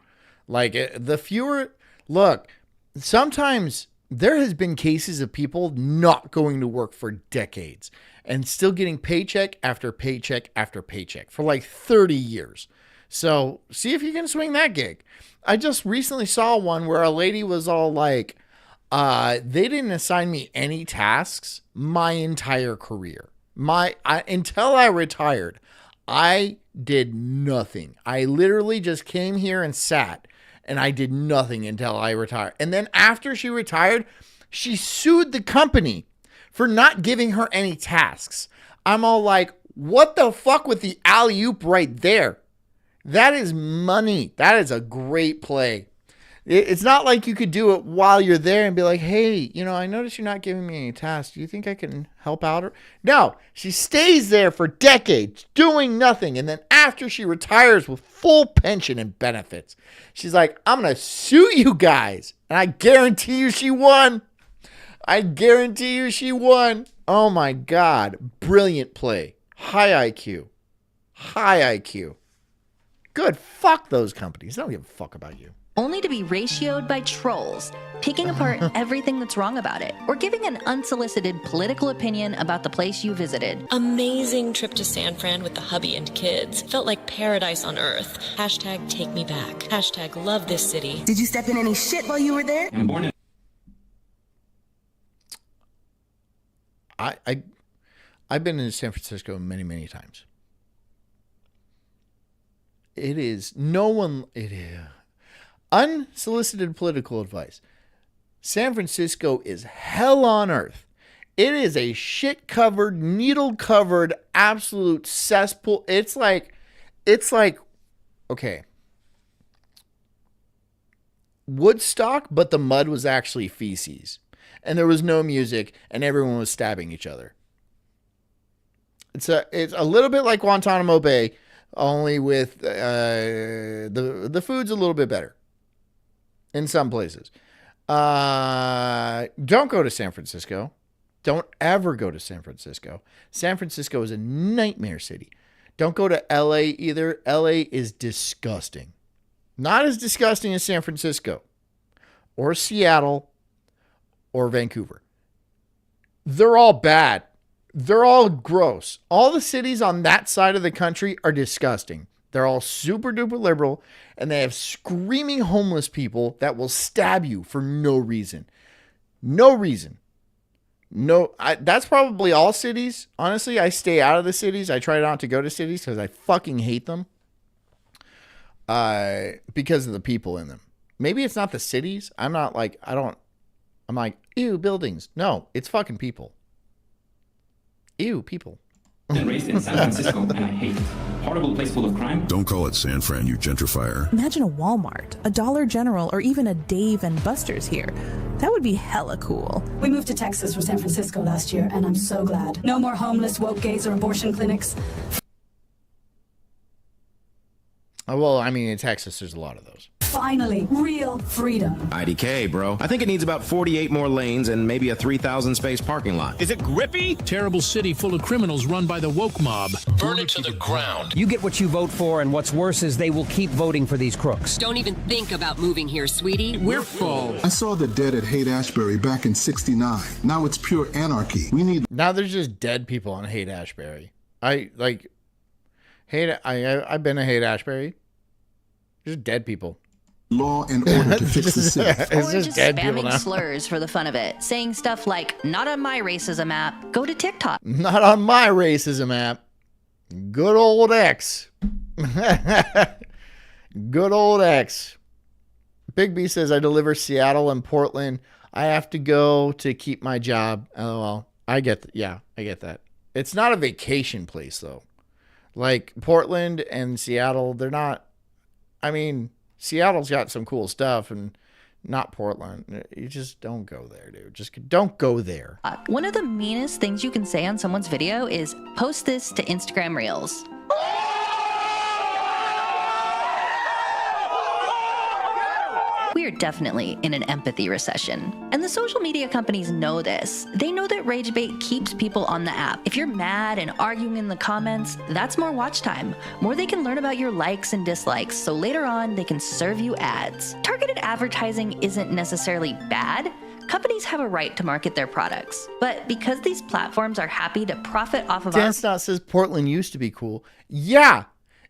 Like, the fewer... Look, sometimes there has been cases of people not going to work for decades and still getting paycheck after paycheck after paycheck for like 30 years. So see if you can swing that gig. I just recently saw one where a lady was all like, they didn't assign me any tasks my entire career. Until I retired, I did nothing. I literally just came here and sat, and I did nothing until I retired. And then after she retired, she sued the company for not giving her any tasks. I'm all like, what the fuck with the alley-oop right there? That is money. That is a great play. It's not like you could do it while you're there and be like, hey, I noticed you're not giving me any tasks. Do you think I can help out? No, she stays there for decades doing nothing. And then after she retires with full pension and benefits, she's like, I'm going to sue you guys. And I guarantee you she won. I guarantee you she won. Oh my God. Brilliant play. High IQ. High IQ. Good. Fuck those companies. They don't give a fuck about you. Only to be ratioed by trolls, picking apart everything that's wrong about it, or giving an unsolicited political opinion about the place you visited. Amazing trip to San Fran with the hubby and kids. Felt like paradise on earth. Hashtag take me back. Hashtag love this city. Did you step in any shit while you were there? I'm born in... I've been in San Francisco many, many times. It is unsolicited political advice. San Francisco is hell on earth. It is a shit-covered, needle-covered, absolute cesspool. It's like, okay, Woodstock, but the mud was actually feces. And there was no music, and everyone was stabbing each other. It's a little bit like Guantanamo Bay, only with the food's a little bit better in some places. Don't go to San Francisco. Don't ever go to San Francisco. San Francisco is a nightmare city. Don't go to LA either. LA is disgusting. Not as disgusting as San Francisco or Seattle or Vancouver. They're all bad. They're all gross. All the cities on that side of the country are disgusting. They're all super duper liberal, and they have screaming homeless people that will stab you for no reason. No reason. No, that's probably all cities. Honestly, I stay out of the cities. I try not to go to cities because I fucking hate them. Because of the people in them. Maybe it's not the cities. I'm like, ew, buildings. No, it's fucking people. Ew, people. And raised in San Francisco, and I hate it. Horrible place full of crime. Don't call it San Fran, you gentrifier. Imagine a Walmart, a Dollar General, or even a Dave and Buster's here. That would be hella cool. We moved to Texas from San Francisco last year, and I'm so glad. No more homeless, woke gays, or abortion clinics. Well, I mean, in Texas, there's a lot of those. Finally, real freedom. IDK, bro. I think it needs about 48 more lanes and maybe a 3,000 space parking lot. Is it grippy? Terrible city full of criminals run by the woke mob. Burn it to the ground. You get what you vote for, and what's worse is they will keep voting for these crooks. Don't even think about moving here, sweetie. We're full. I saw the dead at Haight-Ashbury back in '69. Now it's pure anarchy. Now there's just dead people on Haight-Ashbury. I've been to Haight-Ashbury. Just dead people. Law and order to fix the city. It's Or just just dead people spamming now. slurs for the fun of it, saying stuff like, not on my racism app, go to TikTok. Not on my racism app. Good old X. Good old X. Big B says, I deliver Seattle and Portland. I have to go to keep my job. LOL. I get that. It's not a vacation place, though. Like, Portland and Seattle, they're not... I mean, Seattle's got some cool stuff, and not Portland. You just don't go there, dude. Just don't go there. One of the meanest things you can say on someone's video is, post this to Instagram Reels. We're definitely in an empathy recession. And the social media companies know this. They know that rage bait keeps people on the app. If you're mad and arguing in the comments, that's more watch time. More they can learn about your likes and dislikes, so later on they can serve you ads. Targeted advertising isn't necessarily bad. Companies have a right to market their products. But because these platforms are happy to profit off of Dan Stott says Portland used to be cool. Yeah.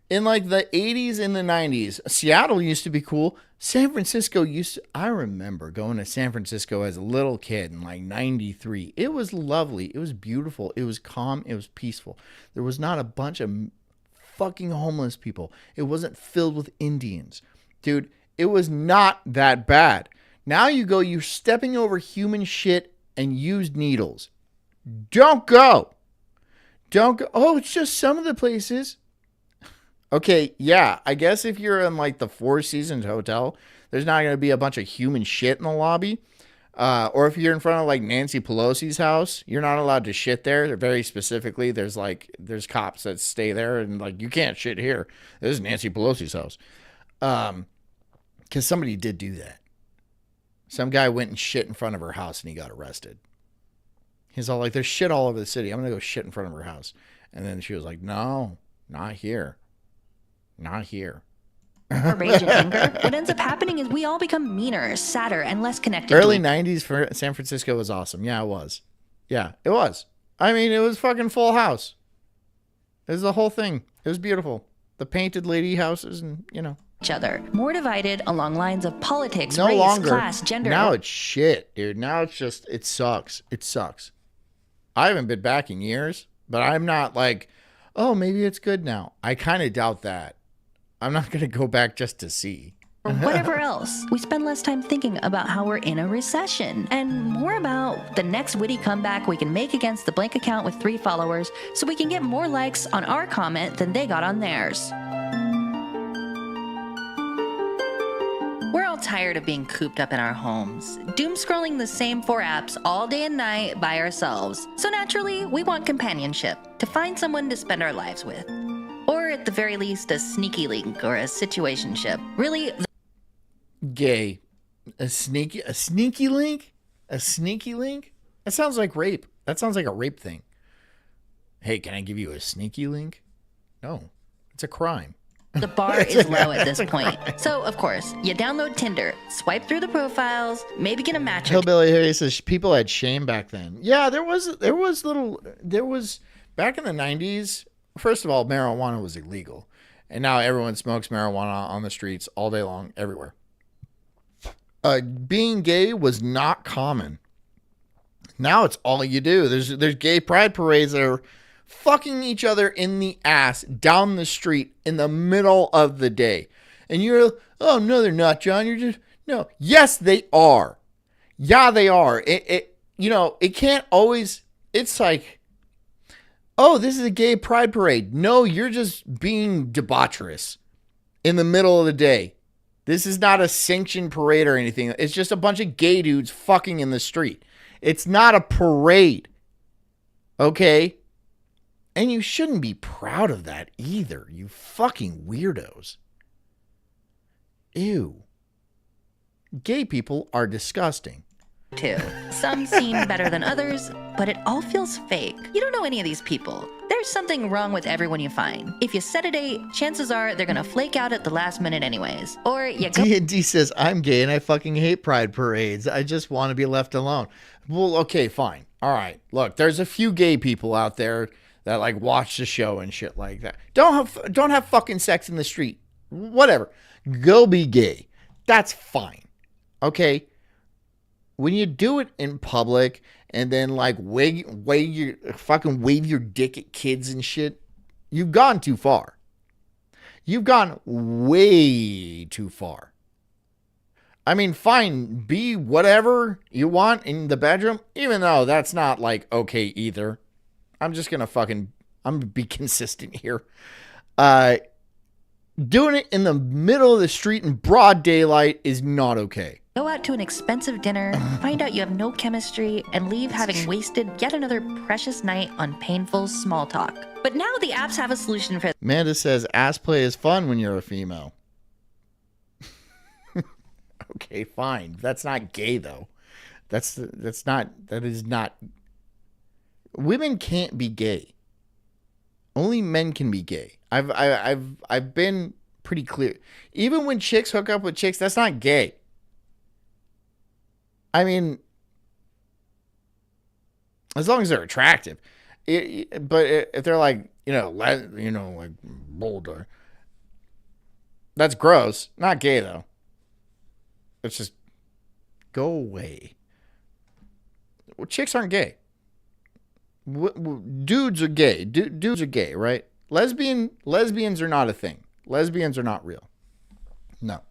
In like the 80s and the 90s, Seattle used to be cool. San Francisco I remember going to San Francisco as a little kid in like 93. It was lovely. It was beautiful. It was calm. It was peaceful. There was not a bunch of fucking homeless people. It wasn't filled with Indians. Dude, it was not that bad. Now you're stepping over human shit and used needles. Don't go. Don't go. Oh, it's just some of the places. Okay, yeah, I guess if you're in like the Four Seasons Hotel, there's not going to be a bunch of human shit in the lobby. Or if you're in front of like Nancy Pelosi's house, you're not allowed to shit there. Very specifically, there's cops that stay there and like, you can't shit here. This is Nancy Pelosi's house. Because somebody did do that. Some guy went and shit in front of her house and he got arrested. He's all like, there's shit all over the city. I'm going to go shit in front of her house. And then she was like, no, not here. Not here. rage and anger, what ends up happening is we all become meaner, sadder, and less connected. Early 90s for San Francisco was awesome. Yeah, it was. Yeah, it was. I mean, it was fucking Full House. It was the whole thing. It was beautiful. The painted lady houses and, each other. More divided along lines of politics, no race, longer. class, gender. Now it's shit, dude. Now it's just, it sucks. It sucks. I haven't been back in years, but I'm not like, oh, maybe it's good now. I kind of doubt that. I'm not going to go back just to see. Or whatever else. We spend less time thinking about how we're in a recession and more about the next witty comeback we can make against the blank account with 3 followers so we can get more likes on our comment than they got on theirs. We're all tired of being cooped up in our homes, doom scrolling the same 4 apps all day and night by ourselves. So naturally, we want companionship, to find someone to spend our lives with. Or at the very least, a sneaky link or a situationship. Really, Gay. A sneaky link? A sneaky link? That sounds like rape. That sounds like a rape thing. Hey, can I give you a sneaky link? No, it's a crime. the bar is low at this point. So, of course, you download Tinder, swipe through the profiles, maybe get a match. Hillbilly Harry says people had shame back then. Yeah, there was back in the 90s. First of all, marijuana was illegal, and now everyone smokes marijuana on the streets all day long, everywhere. Being gay was not common. Now it's all you do. There's gay pride parades that are fucking each other in the ass down the street in the middle of the day, and you're, oh no, they're not, John. You're just no. Yes, they are. Yeah, they are. It can't always. It's like, oh, this is a gay pride parade. No, you're just being debaucherous in the middle of the day. This is not a sanctioned parade or anything. It's just a bunch of gay dudes fucking in the street. It's not a parade. Okay? And you shouldn't be proud of that either, you fucking weirdos. Ew. Gay people are disgusting. Too. Some seem better than others, but it all feels fake. You don't know any of these people. There's something wrong with everyone you find. If you set a date, chances are they're gonna flake out at the last minute anyways. Or you go. D&D says, I'm gay and I fucking hate pride parades. I just want to be left alone. Well, okay, fine. All right. Look, there's a few gay people out there that like watch the show and shit like that. Don't have fucking sex in the street. whatever. Go be gay. That's fine. Okay? When you do it in public and then like wave your dick at kids and shit, you've gone too far. You've gone way too far. I mean, fine, be whatever you want in the bedroom, even though that's not like okay either. I'm gonna be consistent here. Doing it in the middle of the street in broad daylight is not okay. Go out to an expensive dinner, find out you have no chemistry, and leave having wasted yet another precious night on painful small talk. But now the apps have a solution for Amanda says ass play is fun when you're a female. Okay, fine. That's not gay though. That is not. Women can't be gay. Only men can be gay. I've been pretty clear. Even when chicks hook up with chicks, that's not gay. I mean, as long as they're attractive. But if they're like, like bolder, that's gross. Not gay though. It's just go away. Well, chicks aren't gay. Dudes are gay. Dudes are gay, right? Lesbians are not a thing. Lesbians are not real. No.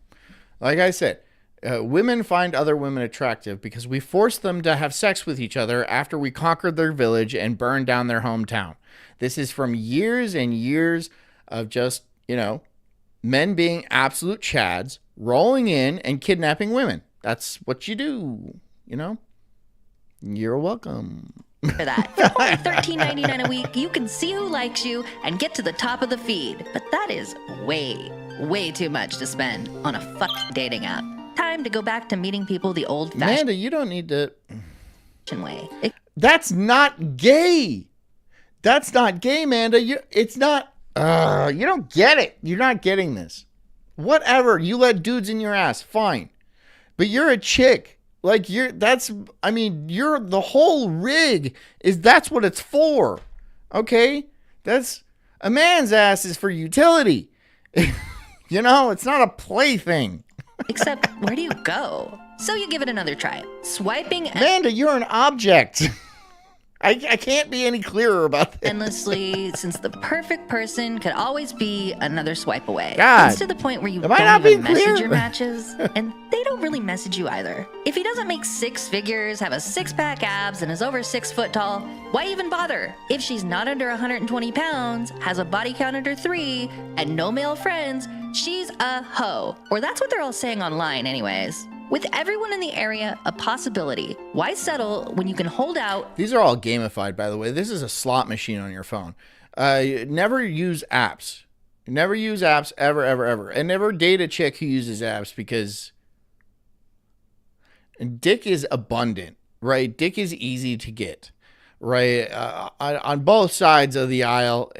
Like I said, women find other women attractive because we force them to have sex with each other after we conquered their village and burned down their hometown. This is from years and years of just, men being absolute chads, rolling in and kidnapping women. That's what you do, You're welcome. For that. For only $13.99 a week, you can see who likes you and get to the top of the feed. But that is way too much to spend on a fucking dating app. Time to go back to meeting people the old-fashioned Amanda, you don't need to way. That's not gay. That's not gay, Amanda. It's not. You don't get it. You're not getting this. Whatever. You let dudes in your ass. Fine. But you're a chick. Like you're the whole rig that's what it's for. Okay? That's a man's ass is for utility. It's not a plaything. Except, where do you go? So you give it another try. Swiping Amanda, you're an object. I can't be any clearer about this. endlessly, since the perfect person could always be another swipe away. God. It's to the point where you Am I not don't even being message clear? your matches, and they don't really message you either. If he doesn't make six figures, have a six-pack abs, and is over 6 foot tall, why even bother? If she's not under 120 pounds, has a body count under 3, and no male friends, she's a hoe. Or that's what they're all saying online anyways. With everyone in the area a possibility, why settle when you can hold out? These are all gamified, by the way. This is a slot machine on your phone. Never use apps. Never use apps ever, ever, ever. And never date a chick who uses apps because dick is abundant, right? Dick is easy to get, right? On both sides of the aisle.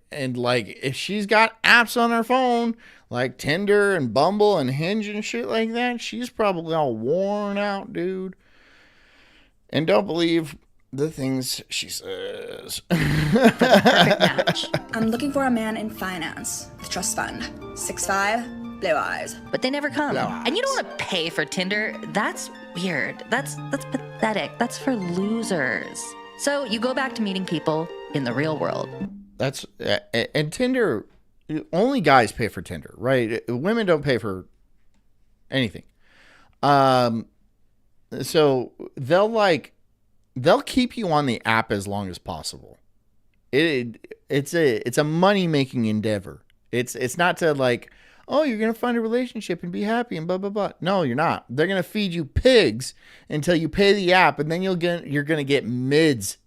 And like, if she's got apps on her phone, like Tinder and Bumble and Hinge and shit like that, she's probably all worn out, dude. And don't believe the things she says. Perfect match. I'm looking for a man in finance, with trust fund, 6'5", blue eyes. But they never come. And you don't want to pay for Tinder. That's weird. That's pathetic. That's for losers. So you go back to meeting people in the real world. That's and Tinder, only guys pay for Tinder, right? Women don't pay for anything. So they'll keep you on the app as long as possible. It's a money-making endeavor. It's not to like, oh, you're gonna find a relationship and be happy and blah blah blah. No, you're not. They're gonna feed you pigs until you pay the app, and then you're gonna get mids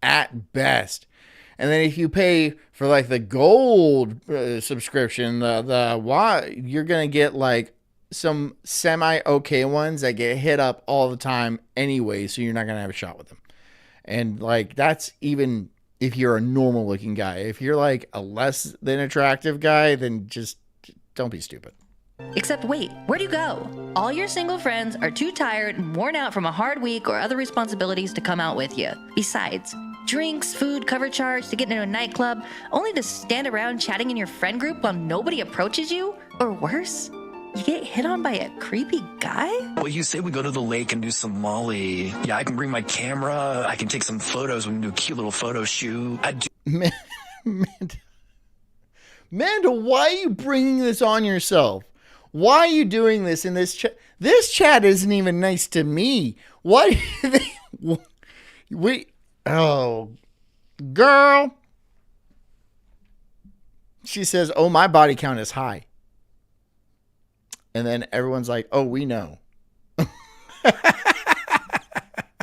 at best. And then if you pay for like the gold subscription, you're gonna get like some semi-okay ones that get hit up all the time anyway, so you're not gonna have a shot with them. And like that's even if you're a normal looking guy. If you're like a less than attractive guy, then just don't be stupid. Except wait, where do you go? All your single friends are too tired and worn out from a hard week or other responsibilities to come out with you. Besides, drinks, food, cover charge to get into a nightclub, only to stand around chatting in your friend group while nobody approaches you? Or worse, you get hit on by a creepy guy? Well, you say we go to the lake and do some Molly. Yeah, I can bring my camera. I can take some photos. We can do a cute little photo shoot. Amanda, why are you bringing this on yourself? Why are you doing this in this chat? This chat isn't even nice to me. What? Oh, girl. She says, oh, my body count is high. And then everyone's like, oh, we know.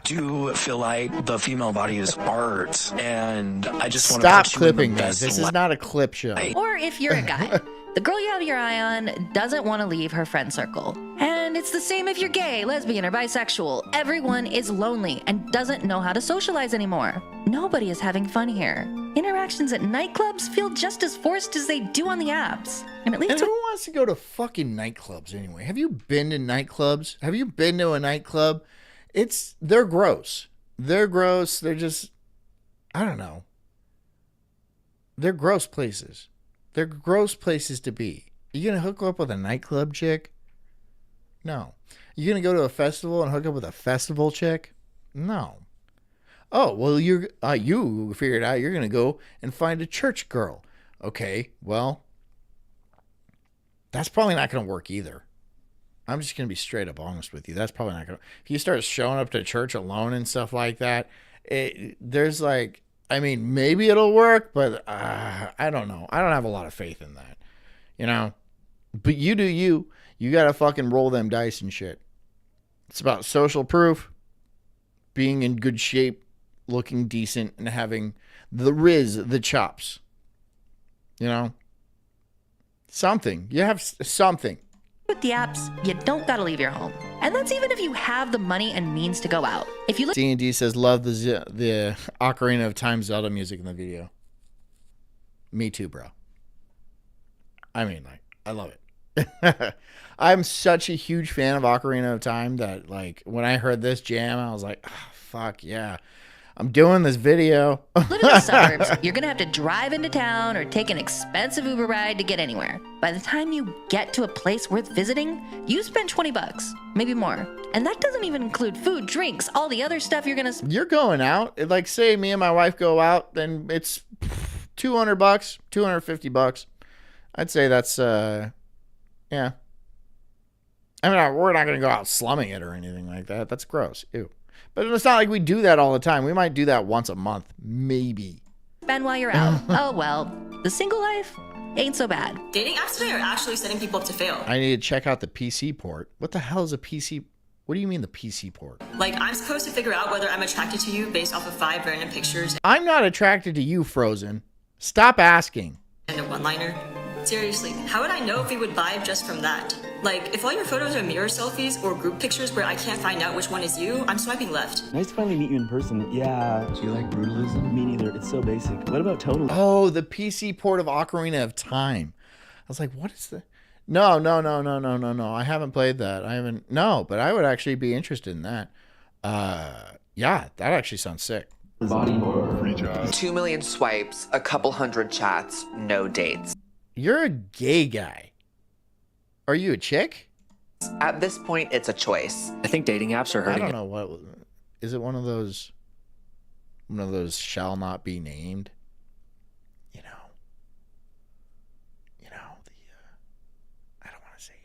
Do feel like the female body is art, and I just want to stop clipping this. This is not a clip show. Or if you're a guy, the girl you have your eye on doesn't want to leave her friend circle. And it's the same if you're gay, lesbian, or bisexual. Everyone is lonely and doesn't know how to socialize anymore. Nobody is having fun here. Interactions at nightclubs feel just as forced as they do on the apps. And at least who wants to go to fucking nightclubs anyway? Have you been to nightclubs? Have you been to a nightclub? They're gross. They're gross. They're just, I don't know. They're gross places. They're gross places to be. You gonna hook up with a nightclub chick? No. You gonna go to a festival and hook up with a festival chick? No. Oh, well, you figured out you're gonna go and find a church girl. Okay, well, that's probably not gonna work either. I'm just going to be straight up honest with you. That's probably not going to... If you start showing up to church alone and stuff like that, there's like... I mean, maybe it'll work, but I don't know. I don't have a lot of faith in that. You know? But you do you. You got to fucking roll them dice and shit. It's about social proof, being in good shape, looking decent, and having the the chops. You know? Something. You have something. With the apps, you don't gotta leave your home. And that's even if you have the money and means to go out. If you look... D&D says, love the Ocarina of Time Zelda music in the video. Me too, bro. I mean, like, I love it. I'm such a huge fan of Ocarina of Time that, like, when I heard this jam, I was like, oh, fuck yeah. I'm doing this video. Live in the suburbs, you're gonna have to drive into town or take an expensive Uber ride to get anywhere. By the time you get to a place worth visiting, you spend $20, maybe more. And that doesn't even include food, drinks, all the other stuff you're going out. Like, say me and my wife go out, then it's $200, $250. I'd say that's, yeah. I mean, we're not gonna go out slumming it or anything like that. That's gross. Ew. But it's not like we do that all the time. We might do that once a month, maybe. Spend while you're out. Oh, well, the single life ain't so bad. Dating apps today are actually setting people up to fail. I need to check out the PC port. What the hell is a PC? What do you mean the PC port? Like, I'm supposed to figure out whether I'm attracted to you based off of 5 random pictures. I'm not attracted to you, Frozen. Stop asking. And a one-liner. Seriously, how would I know if we would vibe just from that? Like, if all your photos are mirror selfies or group pictures where I can't find out which one is you, I'm swiping left. Nice to finally meet you in person. Yeah. Do you like brutalism? Me neither. It's so basic. What about tonal? Oh, the PC port of Ocarina of Time. I was like, what is the... No. I haven't played that. No, but I would actually be interested in that. Yeah, that actually sounds sick. Body or free job. 2 million swipes, a couple hundred chats, no dates. You're a gay guy. Are you a chick? At this point, it's a choice. I think dating apps are hurting. I don't know what is it. One of those shall not be named. I don't want to say it.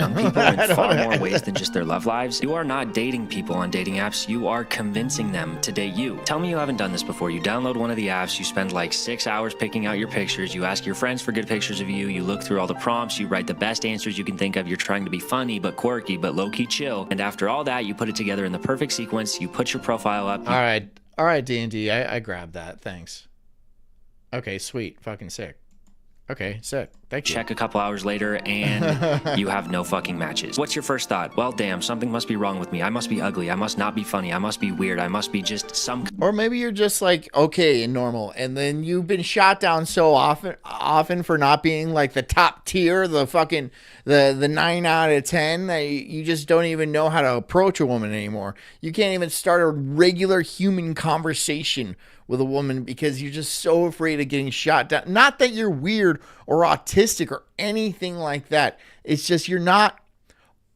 Young people in far more ways than just their love lives. You are not dating people on dating apps. You are convincing them to date you. Tell me you haven't done this before. You download one of the apps. You spend like 6 hours picking out your pictures. You ask your friends for good pictures of you. You look through all the prompts. You write the best answers you can think of. You're trying to be funny, but quirky, but low-key chill. And after all that, you put it together in the perfect sequence. You put your profile up. All right, D&D. I grabbed that. Thanks. Okay, sweet. Fucking sick. Okay, sick. Thank you. Check a couple hours later and you have no fucking matches. What's your first thought? Well, damn, something must be wrong with me. I must be ugly. I must not be funny. I must be weird. I must be just some... Or maybe you're just like okay and normal, and then you've been shot down so often for not being like the top tier, the fucking the 9 out of 10 that you just don't even know how to approach a woman anymore. You can't even start a regular human conversation with a woman because you're just so afraid of getting shot down. Not that you're weird or autistic or anything like that. It's just you're not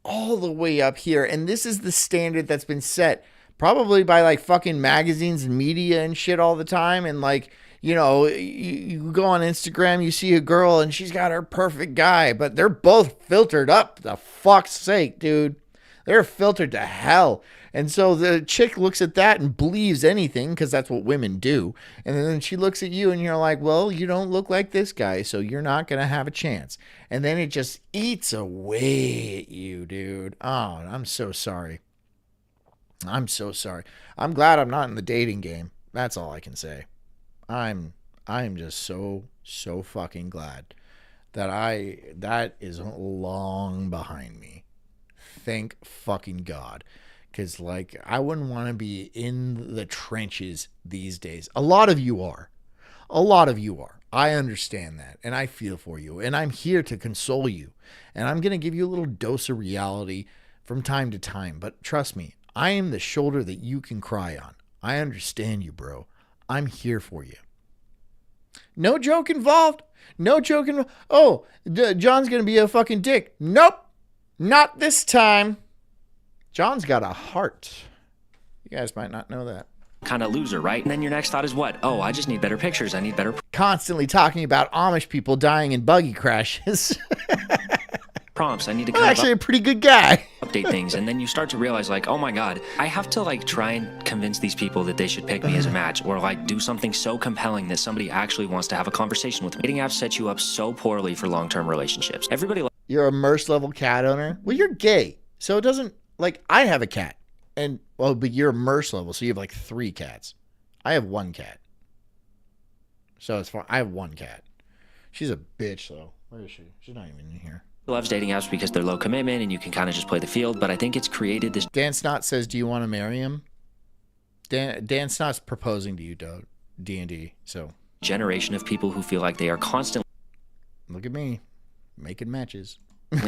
all the way up here. And this is the standard that's been set probably by like fucking magazines and media and shit all the time. And like, you know, you go on Instagram, you see a girl and she's got her perfect guy, but they're both filtered up. The fuck's sake, dude. They're filtered to hell. And so the chick looks at that and believes anything because that's what women do. And then she looks at you and you're like, well, you don't look like this guy, so you're not going to have a chance. And then it just eats away at you, dude. Oh, I'm so sorry. I'm so sorry. I'm glad I'm not in the dating game. That's all I can say. I'm just so fucking glad that is long behind me. Thank fucking God. Because, like, I wouldn't want to be in the trenches these days. A lot of you are. A lot of you are. I understand that. And I feel for you. And I'm here to console you. And I'm going to give you a little dose of reality from time to time. But trust me, I am the shoulder that you can cry on. I understand you, bro. I'm here for you. No joke involved. No joke involved. Oh, John's going to be a fucking dick. Nope. Not this time. John's got a heart. You guys might not know that. Kind of loser, right? And then your next thought is what? Oh, I just need better pictures. I need better constantly talking about Amish people dying in buggy crashes. prompts. I need to I'm actually a pretty good guy. Update things. And then you start to realize, like, oh my God, I have to like try and convince these people that they should pick me as a match, or like do something so compelling that somebody actually wants to have a conversation with me. Dating apps set you up so poorly for long-term relationships. Everybody. You're a Merce level cat owner. Well, you're gay, so it doesn't. Like, I have a cat, and, well, but you're Merce level, so you have, like, 3 cats. I have 1 cat. So it's fine. I have 1 cat. She's a bitch, though. Where is she? She's not even in here. Loves dating apps because they're low commitment, and you can kind of just play the field, but I think it's created this... Dan Snot says, do you want to marry him? Dan Snot's proposing to you, D&D, so... Generation of people who feel like they are constantly... Look at me. Making matches.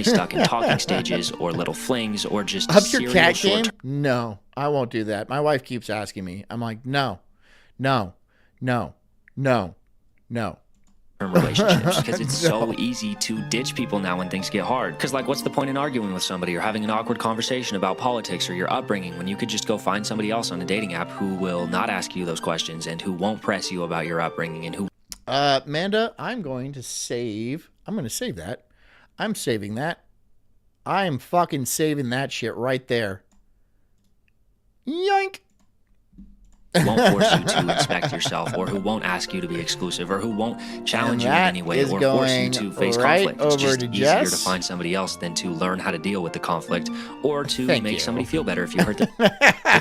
Stuck in talking stages or little flings or just up your cat game? No, I won't do that. My wife keeps asking me. I'm like, no. Relationships because it's so easy to ditch people now when things get hard. Because like, what's the point in arguing with somebody or having an awkward conversation about politics or your upbringing when you could just go find somebody else on a dating app who will not ask you those questions and who won't press you about your upbringing and who... Amanda, I'm going to save that. I'm saving that. I'm fucking saving that shit right there. Yoink. Who won't force you to expect yourself, or who won't ask you to be exclusive, or who won't challenge you in any way, or force you to face conflict. It's just easier to find somebody else than to learn how to deal with the conflict, or to make somebody feel better if you hurt their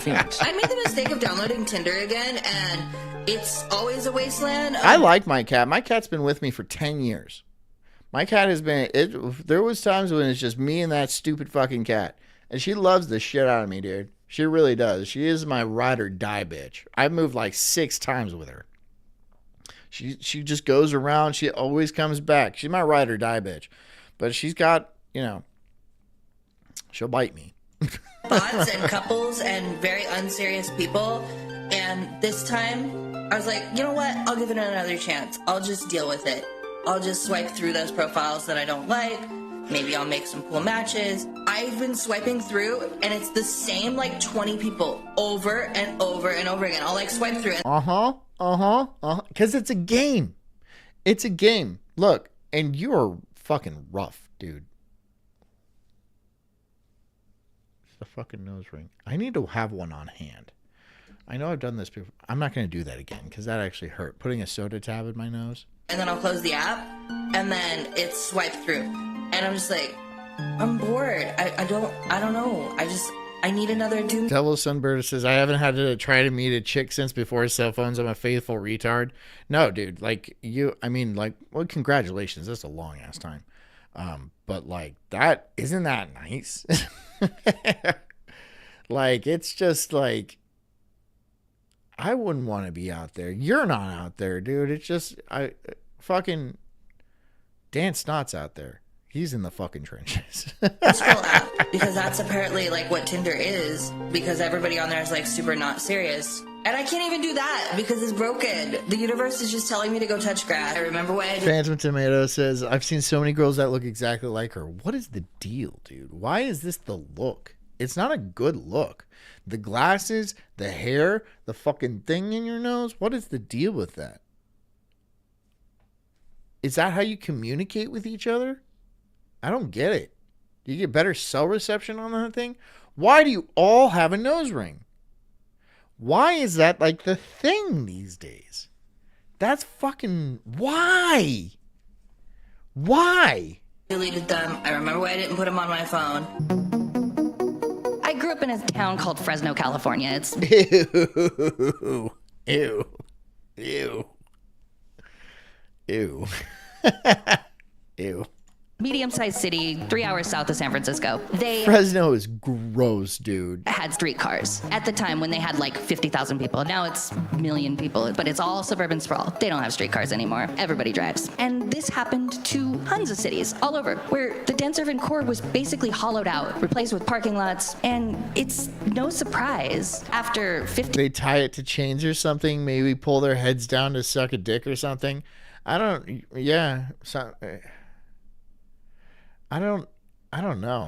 feelings. I made the mistake of downloading Tinder again, and it's always a wasteland. I like my cat. My cat's been with me for 10 years. My cat has been, there was times when it's just me and that stupid fucking cat. And she loves the shit out of me, dude. She really does. She is my ride or die bitch. I've moved like 6 times with her. She just goes around. She always comes back. She's my ride or die bitch. But she's got, you know, she'll bite me. Bots and couples and very unserious people. And this time, I was like, you know what? I'll give it another chance. I'll just deal with it. I'll just swipe through those profiles that I don't like. Maybe I'll make some cool matches. I've been swiping through, and it's the same, like, 20 people over and over and over again. I'll, like, swipe through it. Because it's a game. It's a game. Look, and you're fucking rough, dude. It's a fucking nose ring. I need to have one on hand. I know I've done this before. I'm not going to do that again, because that actually hurt. Putting a soda tab in my nose. And then I'll close the app, and then it's swiped through. And I'm just like, I'm bored. I don't know. I need another Doom. Devil Sunbird says, I haven't had to try to meet a chick since before cell phones. I'm a faithful retard. No, dude, like well, congratulations. That's a long ass time. But like that, isn't that nice? Like, it's just like, I wouldn't want to be out there. You're not out there, dude. It's just, fucking Dan Snot's out there. He's in the fucking trenches. Scroll out, because that's apparently like what Tinder is, because everybody on there is like super not serious. And I can't even do that because it's broken. The universe is just telling me to go touch grass. I remember when I did. Phantom Tomato says, I've seen so many girls that look exactly like her. What is the deal, dude? Why is this the look? It's not a good look. The glasses, the hair, the fucking thing in your nose. What is the deal with that? Is that how you communicate with each other? I don't get it. Do you get better cell reception on that thing? Why do you all have a nose ring? Why is that like the thing these days? That's fucking... Why? Why? Deleted them. I remember why I didn't put them on my phone. I grew up in a town called Fresno, California. It's... Ew. Ew. Ew. Ew. Ew. medium-sized city, 3 hours south of San Francisco. Fresno is gross, dude. Had streetcars at the time when they had like 50,000 people. Now it's a million people, but it's all suburban sprawl. They don't have streetcars anymore. Everybody drives. And this happened to tons of cities all over, where the dense urban core was basically hollowed out, replaced with parking lots, and it's no surprise after 50... They tie it to chains or something, maybe pull their heads down to suck a dick or something. I don't know,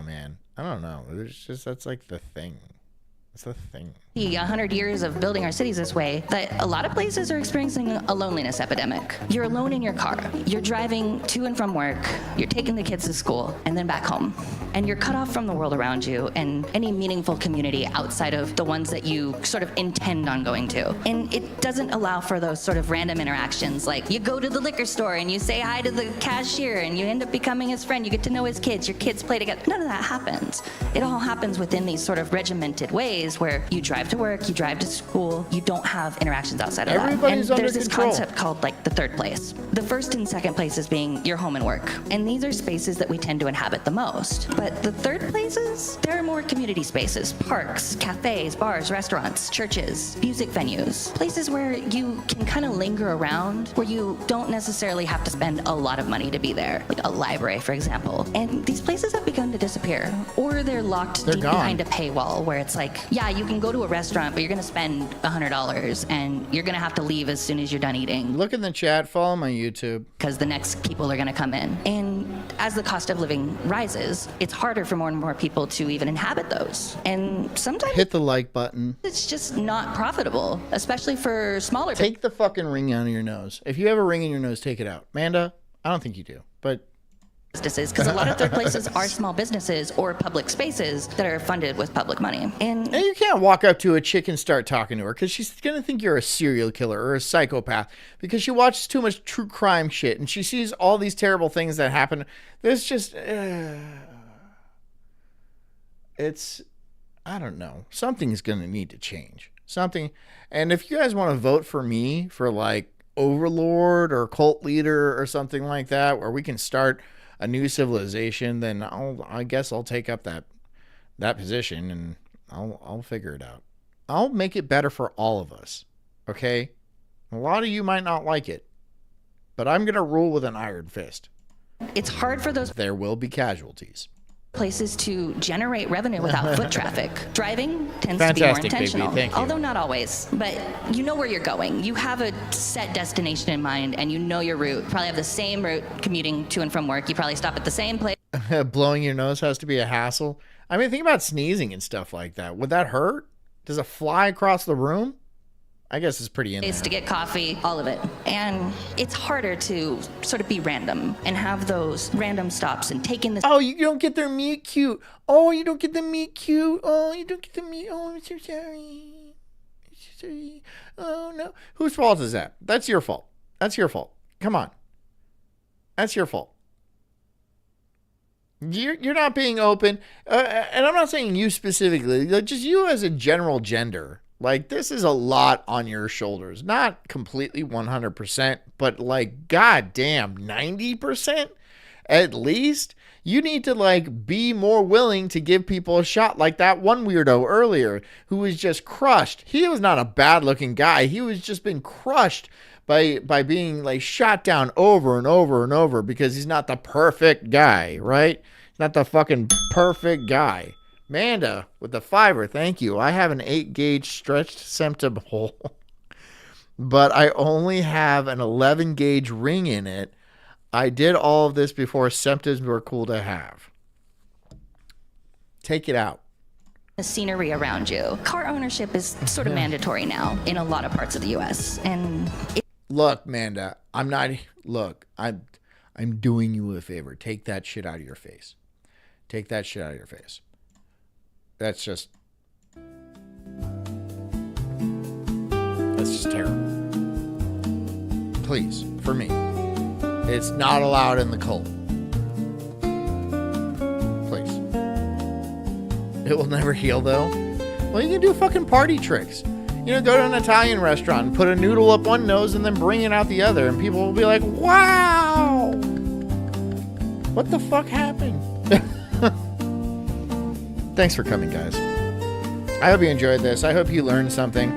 man. I don't know. There's just, that's like the thing. It's the thing. 100 years of building our cities this way, that a lot of places are experiencing a loneliness epidemic. You're alone in your car. You're driving to and from work. You're taking the kids to school and then back home. And you're cut off from the world around you and any meaningful community outside of the ones that you sort of intend on going to. And it doesn't allow for those sort of random interactions, like you go to the liquor store and you say hi to the cashier and you end up becoming his friend. You get to know his kids. Your kids play together. None of that happens. It all happens within these sort of regimented ways where you drive to work, you drive to school, you don't have interactions outside of that. And there's this concept called like the third place. The first and second places being your home and work. And these are spaces that we tend to inhabit the most. But the third places, there are more community spaces, parks, cafes, bars, restaurants, churches, music venues, places where you can kind of linger around, where you don't necessarily have to spend a lot of money to be there, like a library, for example. And these places have begun to disappear, or they're locked deep behind a paywall where it's like, yeah, you can go to a restaurant, but you're going to spend $100 and you're going to have to leave as soon as you're done eating. Look in the chat, follow my YouTube. Because the next people are going to come in. And as the cost of living rises, it's harder for more and more people to even inhabit those. And sometimes hit the like button. It's just not profitable, especially for smaller. Take the fucking ring out of your nose. If you have a ring in your nose, take it out. Amanda, I don't think you do, but businesses, because a lot of third places are small businesses or public spaces that are funded with public money. And you can't walk up to a chick and start talking to her because she's going to think you're a serial killer or a psychopath because she watches too much true crime shit and she sees all these terrible things that happen. There's just, it's, I don't know. Something's going to need to change. Something. And if you guys want to vote for me for like overlord or cult leader or something like that, where we can start a new civilization, then I guess I'll take up that position and I'll figure it out. I'll make it better for all of us. Okay? A lot of you might not like it, but I'm going to rule with an iron fist. It's hard for those. There will be casualties. Places to generate revenue without foot traffic. Driving tends to be more intentional, although not always. But you know where you're going. You have a set destination in mind, and you know your route. Probably have the same route commuting to and from work. You probably stop at the same place. Blowing your nose has to be a hassle. I mean, think about sneezing and stuff like that. Would that hurt? Does it fly across the room? I guess it's pretty in there. To get coffee, all of it. And it's harder to sort of be random and have those random stops and take in this. Oh, you don't get their meet cute. Oh, you don't get the meet cute. Oh, you don't get the meet. Oh, I'm so sorry. I'm so sorry. Oh, no. Whose fault is that? That's your fault. That's your fault. Come on. That's your fault. You're not being open. And I'm not saying you specifically. Just you as a general gender. Like, this is a lot on your shoulders. Not completely 100%, but like, goddamn, 90% at least. You need to like be more willing to give people a shot, like that one weirdo earlier who was just crushed. He was not a bad looking guy. He was just been crushed by being like shot down over and over and over because he's not the perfect guy, right? He's not the fucking perfect guy. Manda with the fiber, thank you. I have an 8-gauge stretched septum hole, but I only have an 11-gauge ring in it. I did all of this before septums were cool to have. Take it out. The scenery around you. Car ownership is sort of mandatory now in a lot of parts of the U.S. And look, Manda, I'm doing you a favor. Take that shit out of your face. Take that shit out of your face. That's just terrible. Please, for me. It's not allowed in the cult. Please. It will never heal, though. Well, you can do fucking party tricks. You know, go to an Italian restaurant and put a noodle up one nose and then bring it out the other, and people will be like, wow! What the fuck happened? Thanks for coming, guys. I hope you enjoyed this. I hope you learned something.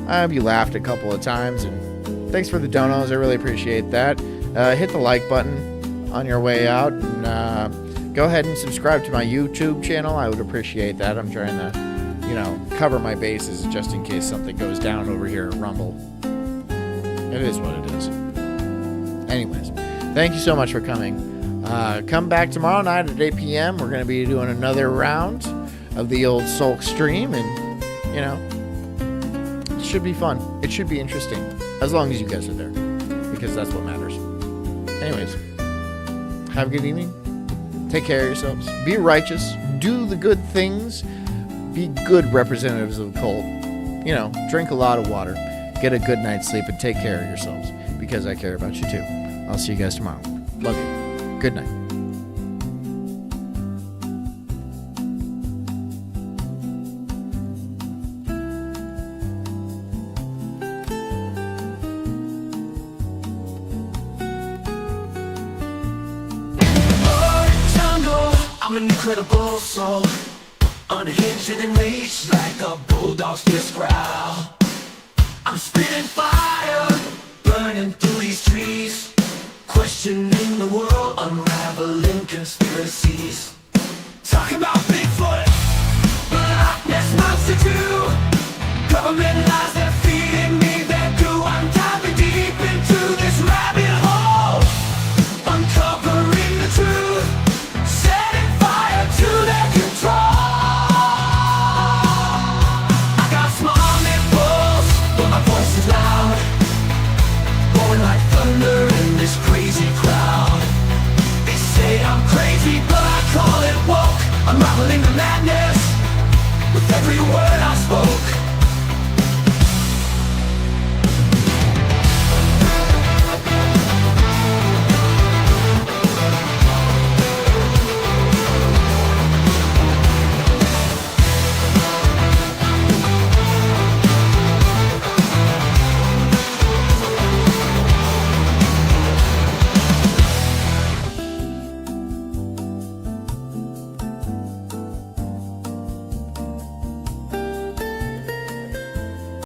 I hope you laughed a couple of times. And thanks for the donos. I really appreciate that. Hit the like button on your way out. And go ahead and subscribe to my YouTube channel. I would appreciate that. I'm trying to, cover my bases just in case something goes down over here at Rumble. It is what it is. Anyways, thank you so much for coming. Come back tomorrow night at 8 p.m. We're going to be doing another round of the old Sulk stream, and it should be fun. It should be interesting, as long as you guys are there, because that's what matters. Anyways, have a good evening. Take care of yourselves. Be righteous. Do the good things. Be good representatives of the cult. Drink a lot of water. Get a good night's sleep, and take care of yourselves, because I care about you too. I'll see you guys tomorrow. Love you. Good night. I'm an incredible soul, unhinged and enraged like a bulldog's fierce growl. I'm spitting fire, burning through these trees, questioning the world, unraveling conspiracies. Talking about Bigfoot, Loch Ness Monster too, government lies they're feeding me their goo. I'm diving deep into this rabbit hole, uncovering the truth, setting fire to their control. I got small nipples, but my voice is loud, blowing like thunder in this crazy crowd. They say I'm crazy, but I call it woke, unraveling the madness with every word I spoke.